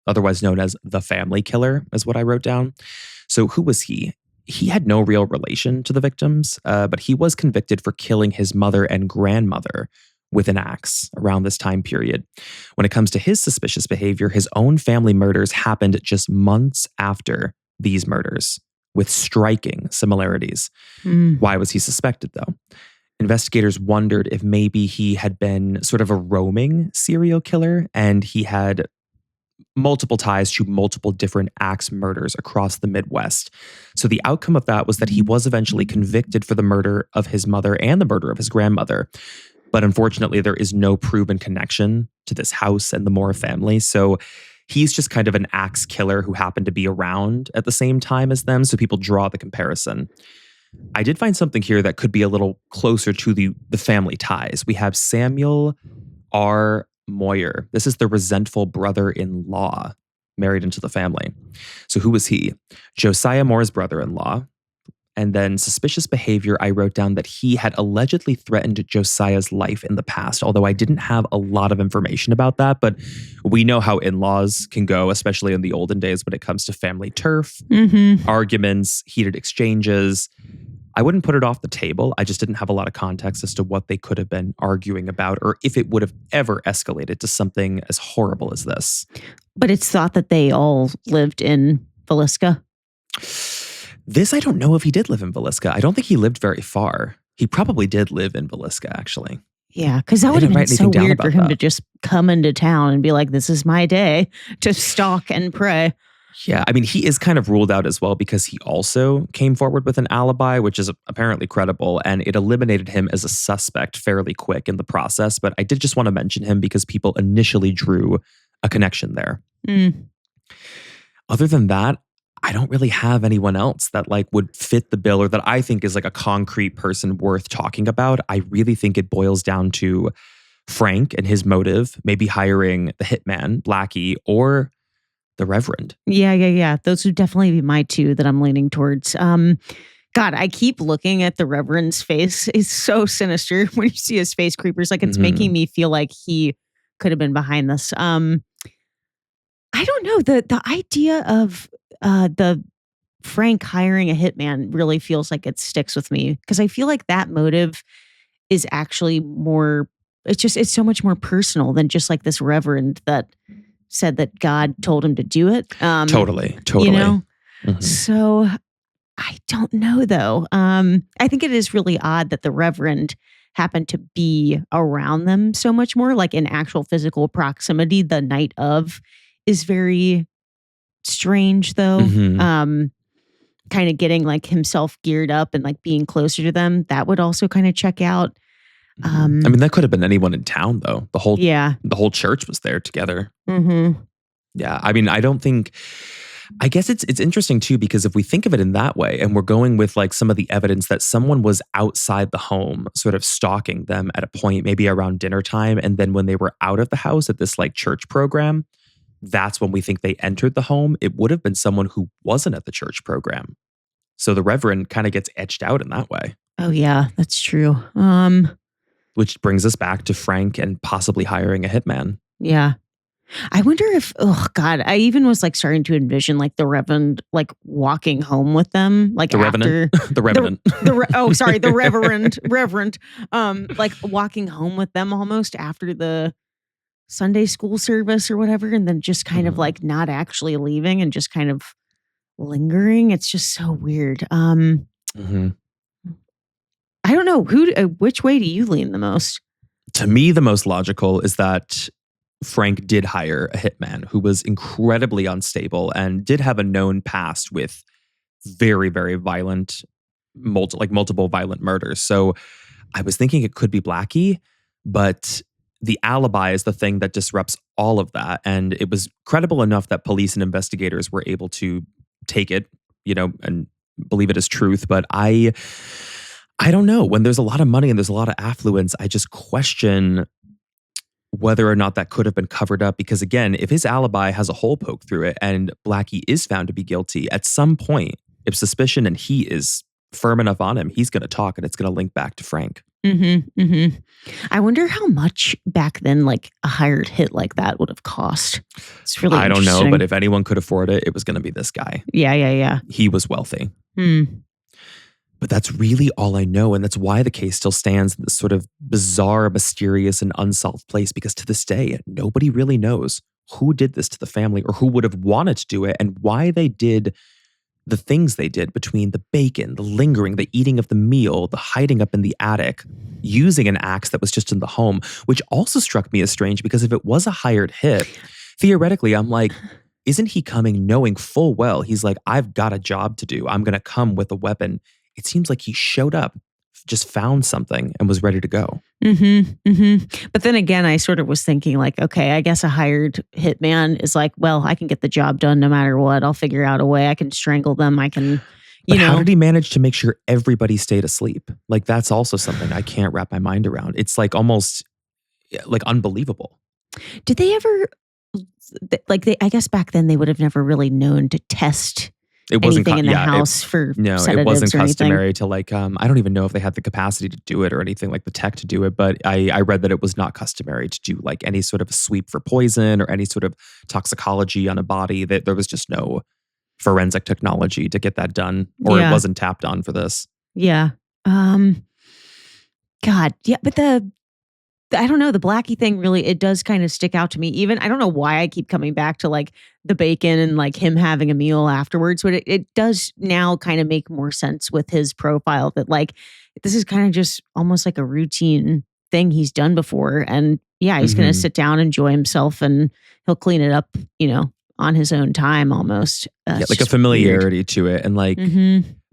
otherwise known as the Family Killer, is what I wrote down. So who was he? He had no real relation to the victims, but he was convicted for killing his mother and grandmother with an axe around this time period. When it comes to his suspicious behavior, his own family murders happened just months after these murders, with striking similarities. Why was he suspected, though? Investigators wondered if maybe he had been sort of a roaming serial killer and he had multiple ties to multiple different axe murders across the Midwest. So the outcome of that was that he was eventually convicted for the murder of his mother and the murder of his grandmother. But unfortunately, there is no proven connection to this house and the Moore family. So he's just kind of an axe killer who happened to be around at the same time as them. So people draw the comparison. I did find something here that could be a little closer to the family ties. We have Samuel R. Moyer. This is the resentful brother-in-law married into the family. So who was he? Josiah Moore's brother-in-law. And then suspicious behavior, I wrote down that he had allegedly threatened Josiah's life in the past, although I didn't have a lot of information about that. But we know how in-laws can go, especially in the olden days when it comes to family turf, arguments, heated exchanges. I wouldn't put it off the table. I just didn't have a lot of context as to what they could have been arguing about or if it would have ever escalated to something as horrible as this. But it's thought that they all lived in Villisca. This, I don't know if he did live in Villisca. I don't think he lived very far. He probably did live in Villisca, actually. Yeah, because that would have been so weird for him to just come into town and be like, this is my day to stalk and prey. Yeah, I mean, he is kind of ruled out as well because he also came forward with an alibi, which is apparently credible, and it eliminated him as a suspect fairly quick in the process. But I did just want to mention him because people initially drew a connection there. Other than that, I don't really have anyone else that like would fit the bill or that I think is like a concrete person worth talking about. I really think it boils down to Frank and his motive, maybe hiring the hitman, Blackie, or the Reverend. Yeah. Those would definitely be my two that I'm leaning towards. God, I keep looking at the Reverend's face. It's so sinister when you see his face creepers. Like it's making me feel like he could have been behind this. I don't know. The idea of the Frank hiring a hitman really feels like it sticks with me because I feel like that motive is actually more, it's so much more personal than just like this Reverend that said that God told him to do it. Totally. You know? So I don't know though. I think it is really odd that the Reverend happened to be around them so much more, like in actual physical proximity the night of is very strange though. Kind of getting like himself geared up and like being closer to them, that would also kind of check out. I mean, that could have been anyone in town though. The whole church was there together. Yeah. I mean, I guess it's interesting too, because if we think of it in that way and we're going with like some of the evidence that someone was outside the home sort of stalking them at a point, maybe around dinner time. And then when they were out of the house at this like church program, that's when we think they entered the home. It would have been someone who wasn't at the church program. So the Reverend kind of gets etched out in that way. Oh yeah, that's true. Which brings us back to Frank and possibly hiring a hitman. Yeah. I wonder if, oh God, I even was like starting to envision like the Reverend like walking home with them. Like the after the Revenant. The Reverend. Like walking home with them almost after the Sunday school service or whatever. And then just kind of like not actually leaving and just kind of lingering. It's just so weird. I don't know which way do you lean the most? To me, the most logical is that Frank did hire a hitman who was incredibly unstable and did have a known past with very, very violent, multiple violent murders. So I was thinking it could be Blackie, but the alibi is the thing that disrupts all of that. And it was credible enough that police and investigators were able to take it, and believe it as truth. But I don't know. When there's a lot of money and there's a lot of affluence, I just question whether or not that could have been covered up. Because again, if his alibi has a hole poked through it and Blackie is found to be guilty, at some point, if suspicion and he is firm enough on him, he's going to talk and it's going to link back to Frank. I wonder how much back then, like a hired hit like that would have cost. It's really I don't know, but if anyone could afford it, it was going to be this guy. Yeah. He was wealthy. But that's really all I know. And that's why the case still stands in this sort of bizarre, mysterious, and unsolved place. Because to this day, nobody really knows who did this to the family or who would have wanted to do it and why they did the things they did between the bacon, the lingering, the eating of the meal, the hiding up in the attic, using an axe that was just in the home, which also struck me as strange because if it was a hired hit, theoretically, I'm like, isn't he coming knowing full well? He's like, I've got a job to do. I'm going to come with a weapon. It seems like he showed up, just found something and was ready to go. But then again, I sort of was thinking like, okay, I guess a hired hitman is like, well, I can get the job done no matter what. I'll figure out a way. I can strangle them. I can, How did he manage to make sure everybody stayed asleep? Like, that's also something I can't wrap my mind around. It's like almost like unbelievable. Did they ever, I guess back then they would have never really known to test it wasn't anything in the house for sedatives it wasn't or customary anything. to like I don't even know if they had the capacity to do it or anything like the tech to do it, but I read that it was not customary to do like any sort of a sweep for poison or any sort of toxicology on a body. That there was just no forensic technology to get that done, or it wasn't tapped on for this. Yeah. God, yeah, but I don't know, the Blackie thing really, it does kind of stick out to me. Even, I don't know why I keep coming back to like the bacon and like him having a meal afterwards, but it does now kind of make more sense with his profile that like, this is kind of just almost like a routine thing he's done before. And yeah, he's going to sit down, enjoy himself, and he'll clean it up, on his own time almost. Like a familiarity to it. And like,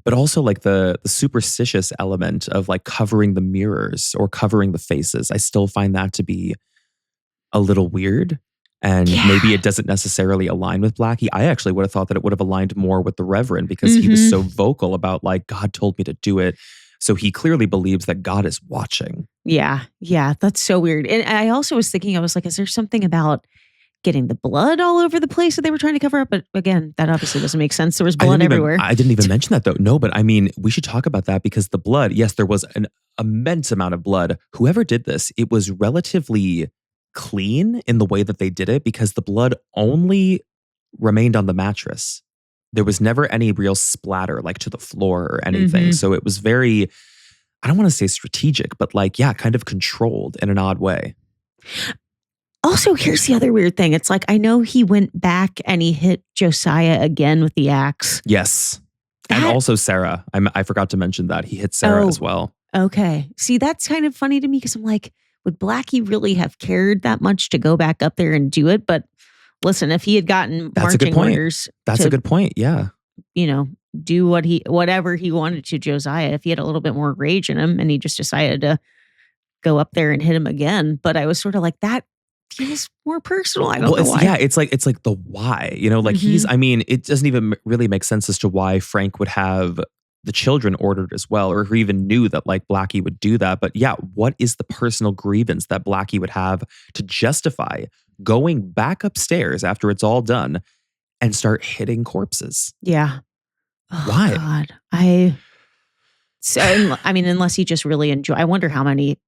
but also like the superstitious element of like covering the mirrors or covering the faces. I still find that to be a little weird. And maybe it doesn't necessarily align with Blackie. I actually would have thought that it would have aligned more with the Reverend because he was so vocal about like, God told me to do it. So he clearly believes that God is watching. Yeah, that's so weird. And I also was thinking, I was like, is there something about getting the blood all over the place that they were trying to cover up? But again, that obviously doesn't make sense. There was blood everywhere. I didn't even mention that though. No, but I mean, we should talk about that because the blood, yes, there was an immense amount of blood. Whoever did this, it was relatively clean in the way that they did it because the blood only remained on the mattress. There was never any real splatter like to the floor or anything. So it was very, I don't want to say strategic, but like, kind of controlled in an odd way. Also, here's the other weird thing. It's like, I know he went back and he hit Josiah again with the axe. Yes. And also Sarah. I forgot to mention that. He hit Sarah as well. Okay. See, that's kind of funny to me because I'm like, would Blackie really have cared that much to go back up there and do it? But listen, if he had gotten marching orders. That's a good point. Yeah. Do whatever he wanted to Josiah, if he had a little bit more rage in him and he just decided to go up there and hit him again. But I was sort of like, that feels more personal. I don't know why. Yeah, it's like the why. Like it doesn't even really make sense as to why Frank would have the children ordered as well, or who even knew that like Blackie would do that. But yeah, what is the personal grievance that Blackie would have to justify going back upstairs after it's all done and start hitting corpses? Yeah. Why? God. Unless he just really enjoyed, I wonder how many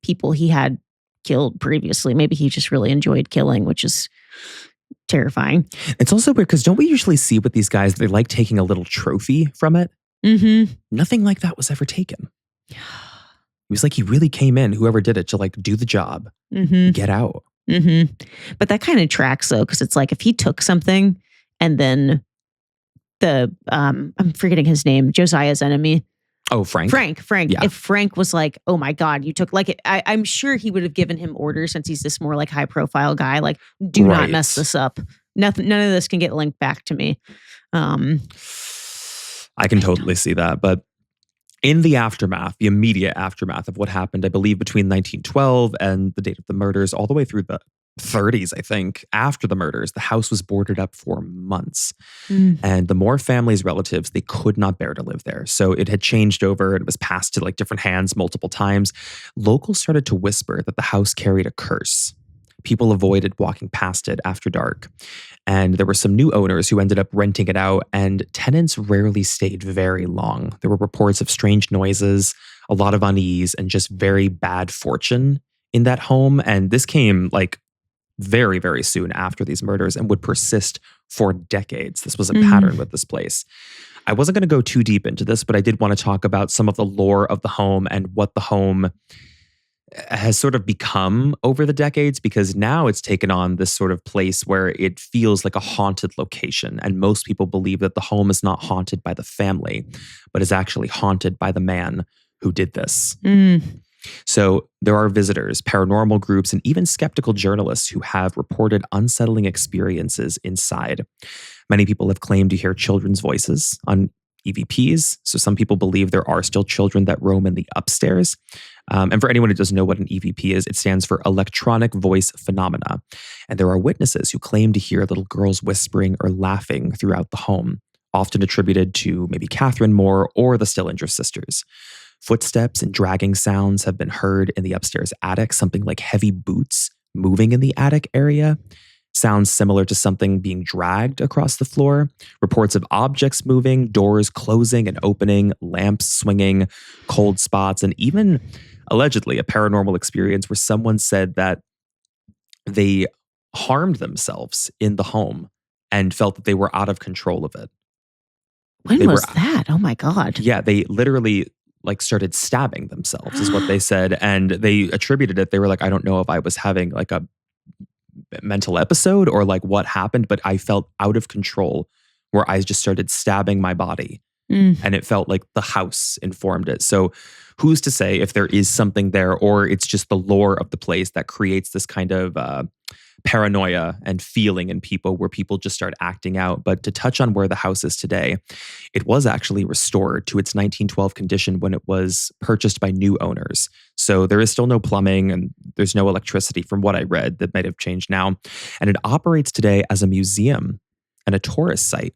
people he had killed previously. Maybe he just really enjoyed killing, which is terrifying. It's also weird because don't we usually see with these guys, they like taking a little trophy from it? Nothing like that was ever taken. It was like he really came in, whoever did it, to like do the job, get out. But that kind of tracks though, because it's like if he took something and then I'm forgetting his name, Josiah's enemy. Oh, Frank. Yeah. If Frank was like, oh my God, you took like it, I'm sure he would have given him orders since he's this more like high profile guy. Like, do not mess this up. Nothing, none of this can get linked back to me. I can totally see that. But in the aftermath, the immediate aftermath of what happened, I believe between 1912 and the date of the murders, all the way through the 30s, I think, after the murders, the house was boarded up for months. And the Moore family's relatives, they could not bear to live there. So it had changed over and it was passed to like different hands multiple times. Locals started to whisper that the house carried a curse. people avoided walking past it after dark. And there were some new owners who ended up renting it out, and tenants rarely stayed very long. There were reports of strange noises, a lot of unease, and just very bad fortune in that home. And this came like very, very soon after these murders and would persist for decades. This was a pattern with this place. I wasn't going to go too deep into this, but I did want to talk about some of the lore of the home and what the home has sort of become over the decades, because now it's taken on this sort of place where it feels like a haunted location. And most people believe that the home is not haunted by the family, but is actually haunted by the man who did this. So there are visitors, paranormal groups, and even skeptical journalists who have reported unsettling experiences inside. Many people have claimed to hear children's voices on EVPs. So some people believe there are still children that roam in the upstairs. And for anyone who doesn't know what an EVP is, it stands for electronic voice phenomena. And there are witnesses who claim to hear little girls whispering or laughing throughout the home, often attributed to maybe Catherine Moore or the Stillinger sisters. Footsteps and dragging sounds have been heard in the upstairs attic, something like heavy boots moving in the attic area. Sounds similar to something being dragged across the floor. Reports of objects moving, doors closing and opening, lamps swinging, cold spots, and even allegedly a paranormal experience where someone said that they harmed themselves in the home and felt that they were out of control of it. When was that? Oh my God. Yeah, they literally like started stabbing themselves is what they said. And they attributed it. They were like, I don't know if I was having like a mental episode or like what happened, but I felt out of control where I just started stabbing my body. And it felt like the house informed it. So who's to say if there is something there, or it's just the lore of the place that creates this kind of paranoia and feeling in people where people just start acting out. But to touch on where the house is today, it was actually restored to its 1912 condition when it was purchased by new owners. So there is still no plumbing and there's no electricity from what I read. That might have changed now. And it operates today as a museum and a tourist site.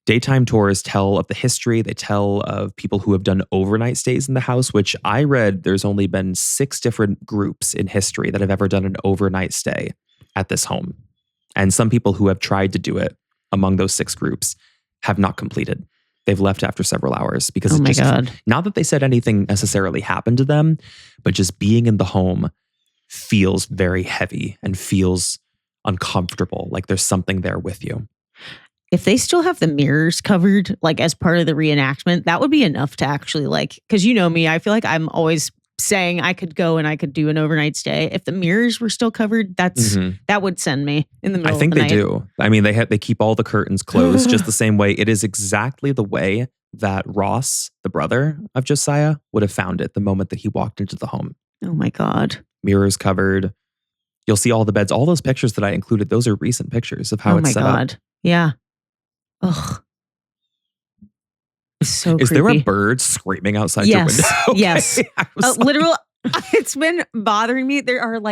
Daytime tours tell of the history. They tell of people who have done overnight stays in the house, which I read there's only been 6 different groups in history that have ever done an overnight stay at this home. And some people who have tried to do it among those 6 groups have not completed. They've left after several hours because not that they said anything necessarily happened to them, but just being in the home feels very heavy and feels uncomfortable, like there's something there with you. If they still have the mirrors covered, like as part of the reenactment, that would be enough to actually like, because you know me, I feel like I'm always saying I could go and I could do an overnight stay. If the mirrors were still covered, that would send me in the middle of the night. I think they do. I mean, they keep all the curtains closed just the same way. It is exactly the way that Ross, the brother of Josiah, would have found it the moment that he walked into the home. Oh my God. Mirrors covered. You'll see all the beds. All those pictures that I included, those are recent pictures of how it's set up. Yeah. Ugh. So Is creepy. there a bird screaming outside your window? Okay. Yes. Literal. It's been bothering me. There have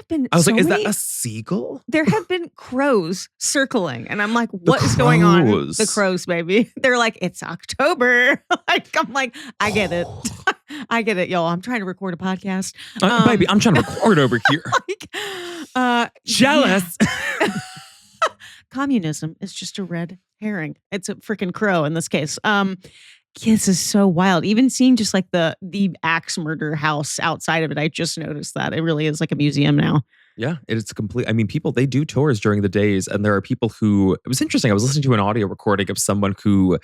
been. I was like, is that a seagull? There have been crows circling, and I'm like, what is going on? The crows, baby. They're like, it's October. I'm like, I get it. I get it, y'all. I'm trying to record a podcast. Baby, I'm trying to record over here. Jealous. Yeah. Communism is just a red herring. It's a freaking crow in this case. This is so wild. Even seeing just like the axe murder house outside of it, I just noticed that it really is like a museum now. Yeah, it's complete. I mean, people, they do tours during the days, and there are people who, it was interesting. I was listening to an audio recording of someone who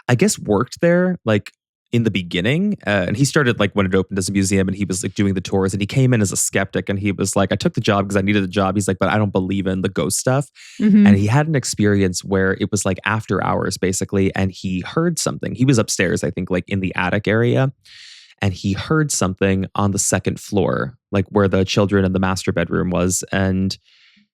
I guess worked there like in the beginning. And he started like when it opened as a museum, and he was like doing the tours, and he came in as a skeptic, and he was like, I took the job because I needed the job. He's like, but I don't believe in the ghost stuff. And he had an experience where it was like after hours basically. And he heard something. He was upstairs, I think like in the attic area. And he heard something on the 2nd floor, like where the children in the master bedroom was. And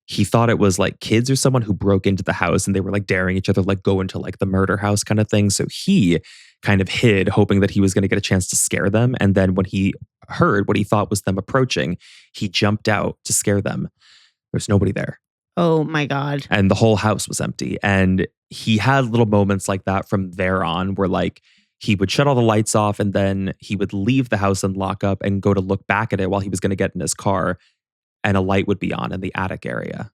he thought it was like kids or someone who broke into the house, and they were like daring each other, like go into like the murder house kind of thing. So he kind of hid, hoping that he was going to get a chance to scare them. And then when he heard what he thought was them approaching, he jumped out to scare them. There's nobody there. Oh my God. And the whole house was empty. And he had little moments like that from there on where like he would shut all the lights off, and then he would leave the house and lock up and go to look back at it while he was going to get in his car. and a light would be on in the attic area,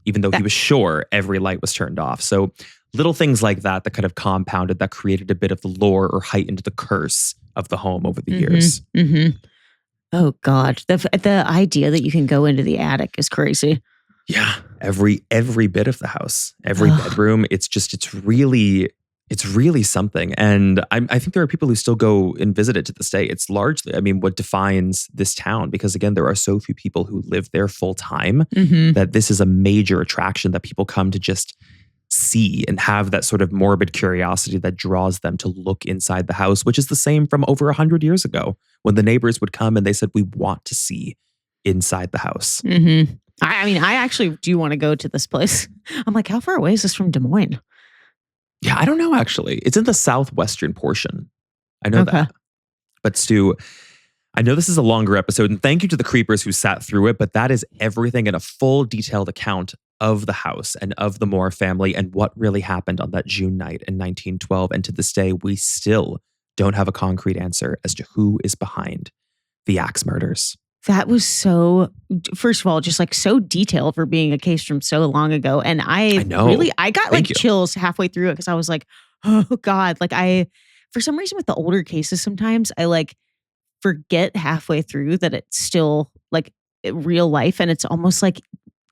even though he was sure every light was turned off. So little things like that kind of compounded, that created a bit of the lore or heightened the curse of the home over the years. Mm-hmm. Oh God, the idea that you can go into the attic is crazy. Yeah, every bit of the house, every bedroom. It's really something. And I think there are people who still go and visit it to this day. It's largely, what defines this town, because again, there are so few people who live there full time that this is a major attraction that people come to just see and have that sort of morbid curiosity that draws them to look inside the house, which is the same from over 100 years ago when the neighbors would come and they said, we want to see inside the house. Mm-hmm. I actually do want to go to this place. I'm like, how far away is this from Des Moines? Yeah, I don't know, actually. It's in the southwestern portion. I know that. But Stu, I know this is a longer episode, and thank you to the creepers who sat through it, but that is everything in a full detailed account of the house and of the Moore family and what really happened on that June night in 1912. And to this day, we still don't have a concrete answer as to who is behind the axe murders. That was so, first of all, just like so detailed for being a case from so long ago. And I know. I got like chills halfway through it because I was like, oh God. Like for some reason with the older cases, sometimes I like forget halfway through that it's still like real life. And it's almost like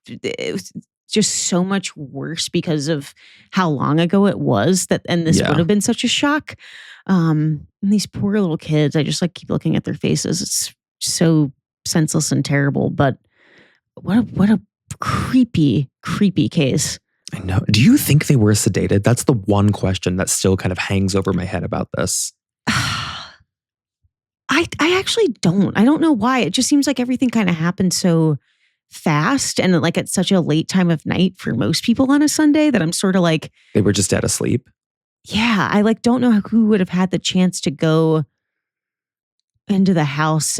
it's just so much worse because of how long ago it was and this would have been such a shock. And these poor little kids, I just like keep looking at their faces. It's so senseless and terrible, but what a creepy case. I know. Do you think they were sedated? That's the one question that still kind of hangs over my head about this. I actually don't. I don't know why. It just seems like everything kind of happened so fast and like at such a late time of night for most people on a Sunday that I'm sort of like, they were just dead asleep. Yeah, I like don't know who would have had the chance to go into the house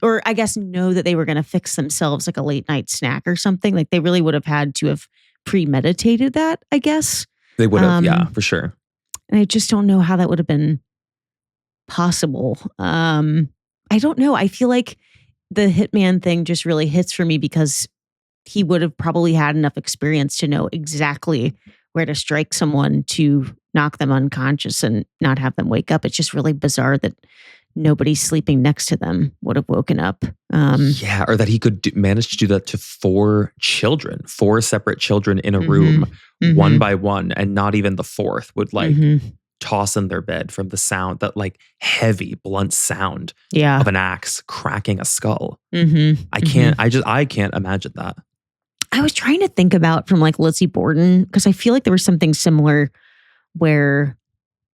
or I guess know that they were going to fix themselves like a late night snack or something. Like they really would have had to have premeditated that, I guess. They would have, yeah, for sure. And I just don't know how that would have been possible. I don't know. I feel like the hitman thing just really hits for me because he would have probably had enough experience to know exactly where to strike someone to knock them unconscious and not have them wake up. It's just really bizarre that nobody sleeping next to them would have woken up. Yeah, or that he could manage to do that to four separate children in a room, one by one, and not even the fourth would like toss in their bed from the sound, that like heavy, blunt sound of an axe cracking a skull. I can't imagine that. I was trying to think about from like Lizzie Borden, because I feel like there was something similar where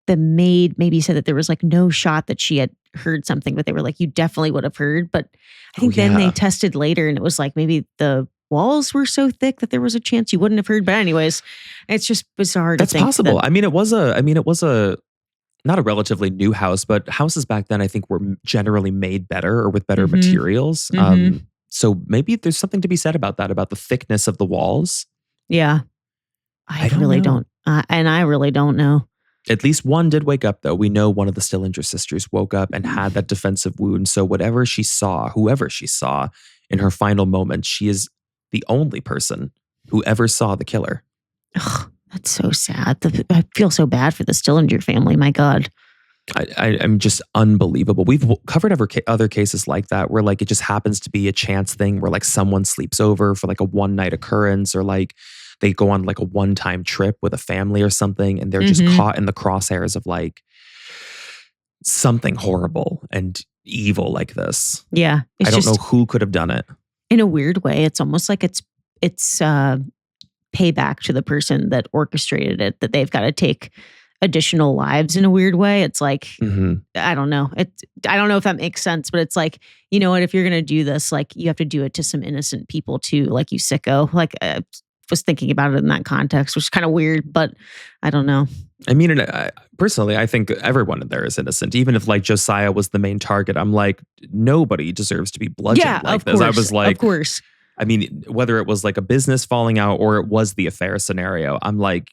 the maid maybe said that there was like no shot that she had heard something, but they were like, you definitely would have heard. But I think then they tested later and it was like maybe the walls were so thick that there was a chance you wouldn't have heard. But anyways, it's just bizarre to think. That's possible. It was a not a relatively new house, but houses back then I think were generally made better or with better materials. So maybe there's something to be said about that, about the thickness of the walls. Yeah. I really don't. And I really don't know. At least one did wake up, though. We know one of the Stillinger sisters woke up and had that defensive wound. So whoever she saw in her final moments, she is the only person who ever saw the killer. Ugh, that's so sad. I feel so bad for the Stillinger family. My God. I'm just unbelievable. We've covered other cases like that where like it just happens to be a chance thing where like someone sleeps over for like a one night occurrence, or like they go on like a one-time trip with a family or something and they're just caught in the crosshairs of like something horrible and evil like this. Yeah. I don't know who could have done it. In a weird way, it's almost like it's payback to the person that orchestrated it, that they've got to take additional lives in a weird way. It's like, I don't know. I don't know if that makes sense, but it's like, you know what, if you're going to do this, like you have to do it to some innocent people too, like you sicko. Like was thinking about it in that context, which is kind of weird, but I don't know. I mean, personally, I think everyone in there is innocent. Even if like Josiah was the main target, I'm like, nobody deserves to be bludgeoned like this. I was like, of course. I mean, whether it was like a business falling out or it was the affair scenario, I'm like,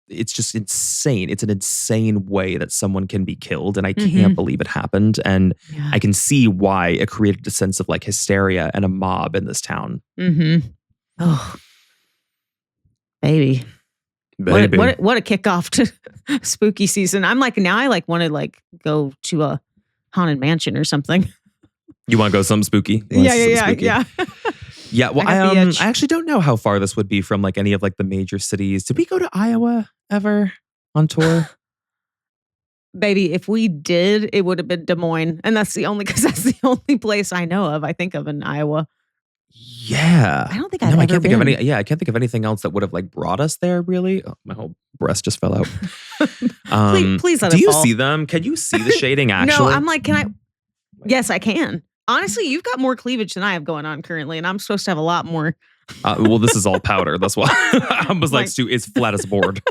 it's just insane. It's an insane way that someone can be killed. And I can't believe it happened. And I can see why it created a sense of like hysteria and a mob in this town. Oh, baby. What a kickoff to spooky season. I'm like, now I like want to like go to a haunted mansion or something. You want to go something spooky? Yeah. Yeah, well, I actually don't know how far this would be from like any of like the major cities. Did we go to Iowa ever on tour? Baby, if we did, it would have been Des Moines. And that's the only place I know of, I think of in Iowa. Yeah. I don't think I can't think of any. Yeah, I can't think of anything else that would have like brought us there really. Oh, my whole breast just fell out. Please let do it you fall. see them? Can you see the shading actually? No, I'm like, can I? Yes, I can. Honestly, you've got more cleavage than I have going on currently, and I'm supposed to have a lot more. Well, this is all powder. That's why I was like, Stu, it's flat as a board.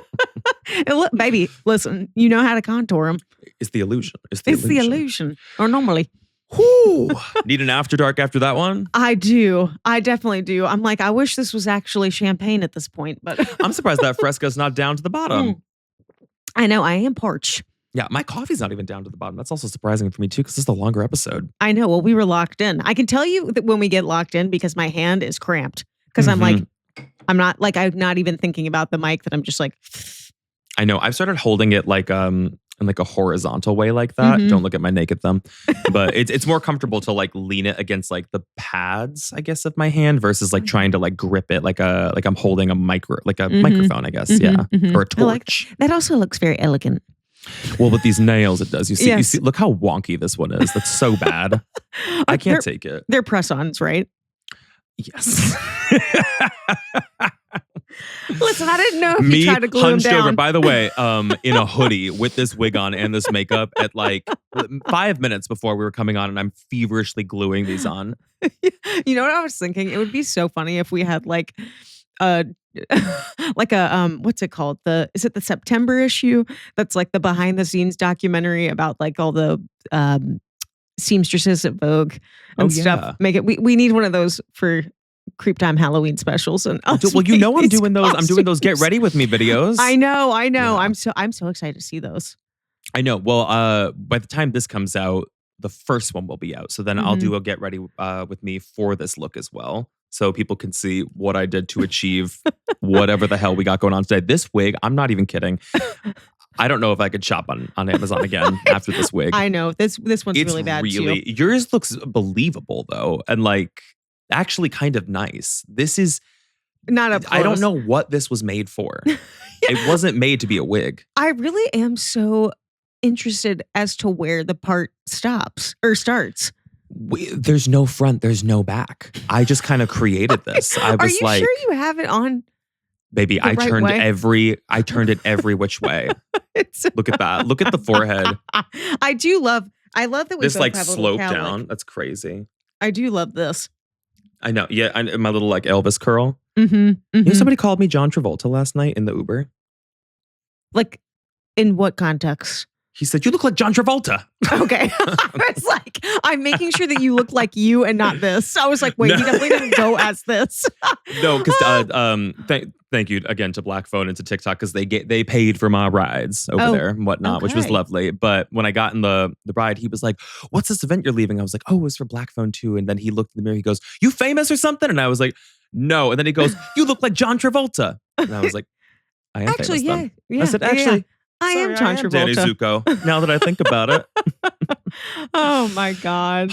And look, baby, listen, you know how to contour them. It's the illusion. It's the illusion. Or normally. Whew. Need an after dark after that one? I do. I definitely do. I'm like, I wish this was actually champagne at this point, but I'm surprised that Fresca's not down to the bottom. I know. I am parched. Yeah, my coffee's not even down to the bottom. That's also surprising for me too, because this is a longer episode. I know. Well, we were locked in. I can tell you that when we get locked in because my hand is cramped. Because I'm like, I'm not even thinking about the mic, that I'm just like. I know. I've started holding it like in like a horizontal way like that. Don't look at my naked thumb. But it's more comfortable to like lean it against like the pads, I guess, of my hand versus like trying to like grip it like I'm holding a microphone, I guess. Or a torch. That also looks very elegant. Well, with these nails, it does. You see, look how wonky this one is. That's so bad. I can't take it. They're press-ons, right? Yes. Listen, I didn't know if you tried to glue them down. Over, by the way, in a hoodie with this wig on and this makeup at like 5 minutes before we were coming on, and I'm feverishly gluing these on. You know what I was thinking? It would be so funny if we had like what's it called? Is it the September issue? That's like the behind the scenes documentary about like all the seamstresses at Vogue and stuff. Make it. We need one of those for CreepTime Halloween specials. And well, you know, I'm doing those. I'm doing those Get Ready With Me videos. I know. Yeah. I'm so excited to see those. I know. Well, by the time this comes out, the first one will be out. So then I'll do a Get Ready With Me for this look as well. So people can see what I did to achieve whatever the hell we got going on today. This wig, I'm not even kidding. I don't know if I could shop on Amazon again after this wig. I know. This one's really bad too. Yours looks believable though. And like actually kind of nice. This is not up close. I don't know what this was made for. It wasn't made to be a wig. I really am so interested as to where the part stops or starts. There's no front, there's no back. I just kind of created this. I was Are you like, sure you have it on? Baby, I turned it every which way. Look at that. Look at the forehead. I love that we this both like have slope a little down. That's crazy. I do love this. I know. Yeah, my little like Elvis curl. You know, somebody called me John Travolta last night in the Uber. Like, in what context? He said, "You look like John Travolta." Okay. It's like, I'm making sure that you look like you and not this. I was like, wait, he definitely didn't go as this. No, because thank you again to Black Phone and to TikTok, because they paid for my rides over there and whatnot, which was lovely. But when I got in the ride, he was like, "What's this event you're leaving?" I was like, "Oh, it's for Black Phone too." And then he looked in the mirror, he goes, "You famous or something?" And I was like, "No." And then he goes, "You look like John Travolta." And I was like, "I am actually famous then." I I said, "Actually, I am John Travolta." Danny Zuko, now that I think about it. Oh my God.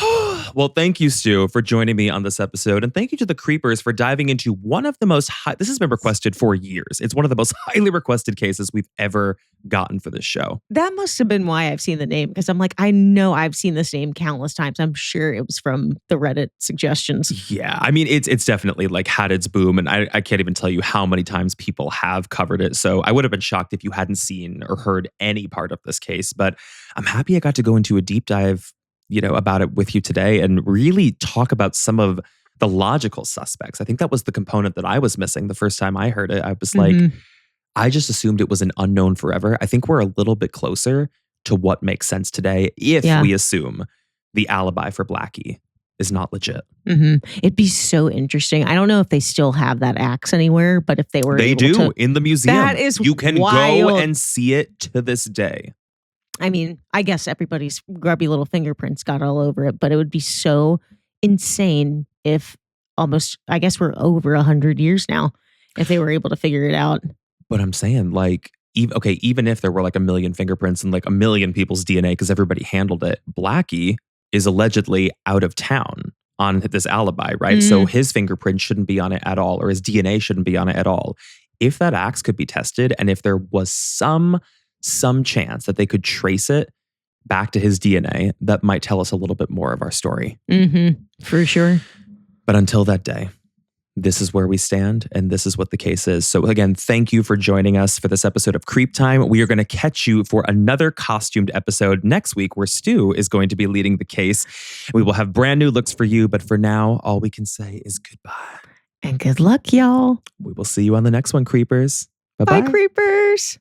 Well, thank you, Stu, for joining me on this episode. And thank you to the Creepers for diving into one of the most this has been requested for years. It's one of the most highly requested cases we've ever gotten for this show. That must have been why I've seen the name, because I'm like, I know I've seen this name countless times. I'm sure it was from the Reddit suggestions. Yeah, I mean, it's definitely like had its boom, and I can't even tell you how many times people have covered it. So I would have been shocked if you hadn't seen or heard any part of this case. But I'm happy I got to go into a deep dive, about it with you today and really talk about some of the logical suspects. I think that was the component that I was missing the first time I heard it. I was like, I just assumed it was an unknown forever. I think we're a little bit closer to what makes sense today if we assume the alibi for Blackie is not legit. It'd be so interesting. I don't know if they still have that axe anywhere, but if they were They able do to, in the museum. that is you can wild. go and see it to this day. I mean, I guess everybody's grubby little fingerprints got all over it, but it would be so insane if I guess we're over 100 years now, if they were able to figure it out. But I'm saying, like, even if there were like 1 million fingerprints and like 1 million people's DNA because everybody handled it, Blackie is allegedly out of town on this alibi, right? So his fingerprint shouldn't be on it at all, or his DNA shouldn't be on it at all. If that axe could be tested, and if there was some chance that they could trace it back to his DNA, that might tell us a little bit more of our story. For sure. But until that day, this is where we stand, and this is what the case is. So again, thank you for joining us for this episode of Creep Time. We are going to catch you for another costumed episode next week where Stu is going to be leading the case. We will have brand new looks for you, but for now, all we can say is goodbye. And good luck, y'all. We will see you on the next one, Creepers. Bye-bye. Bye, Creepers.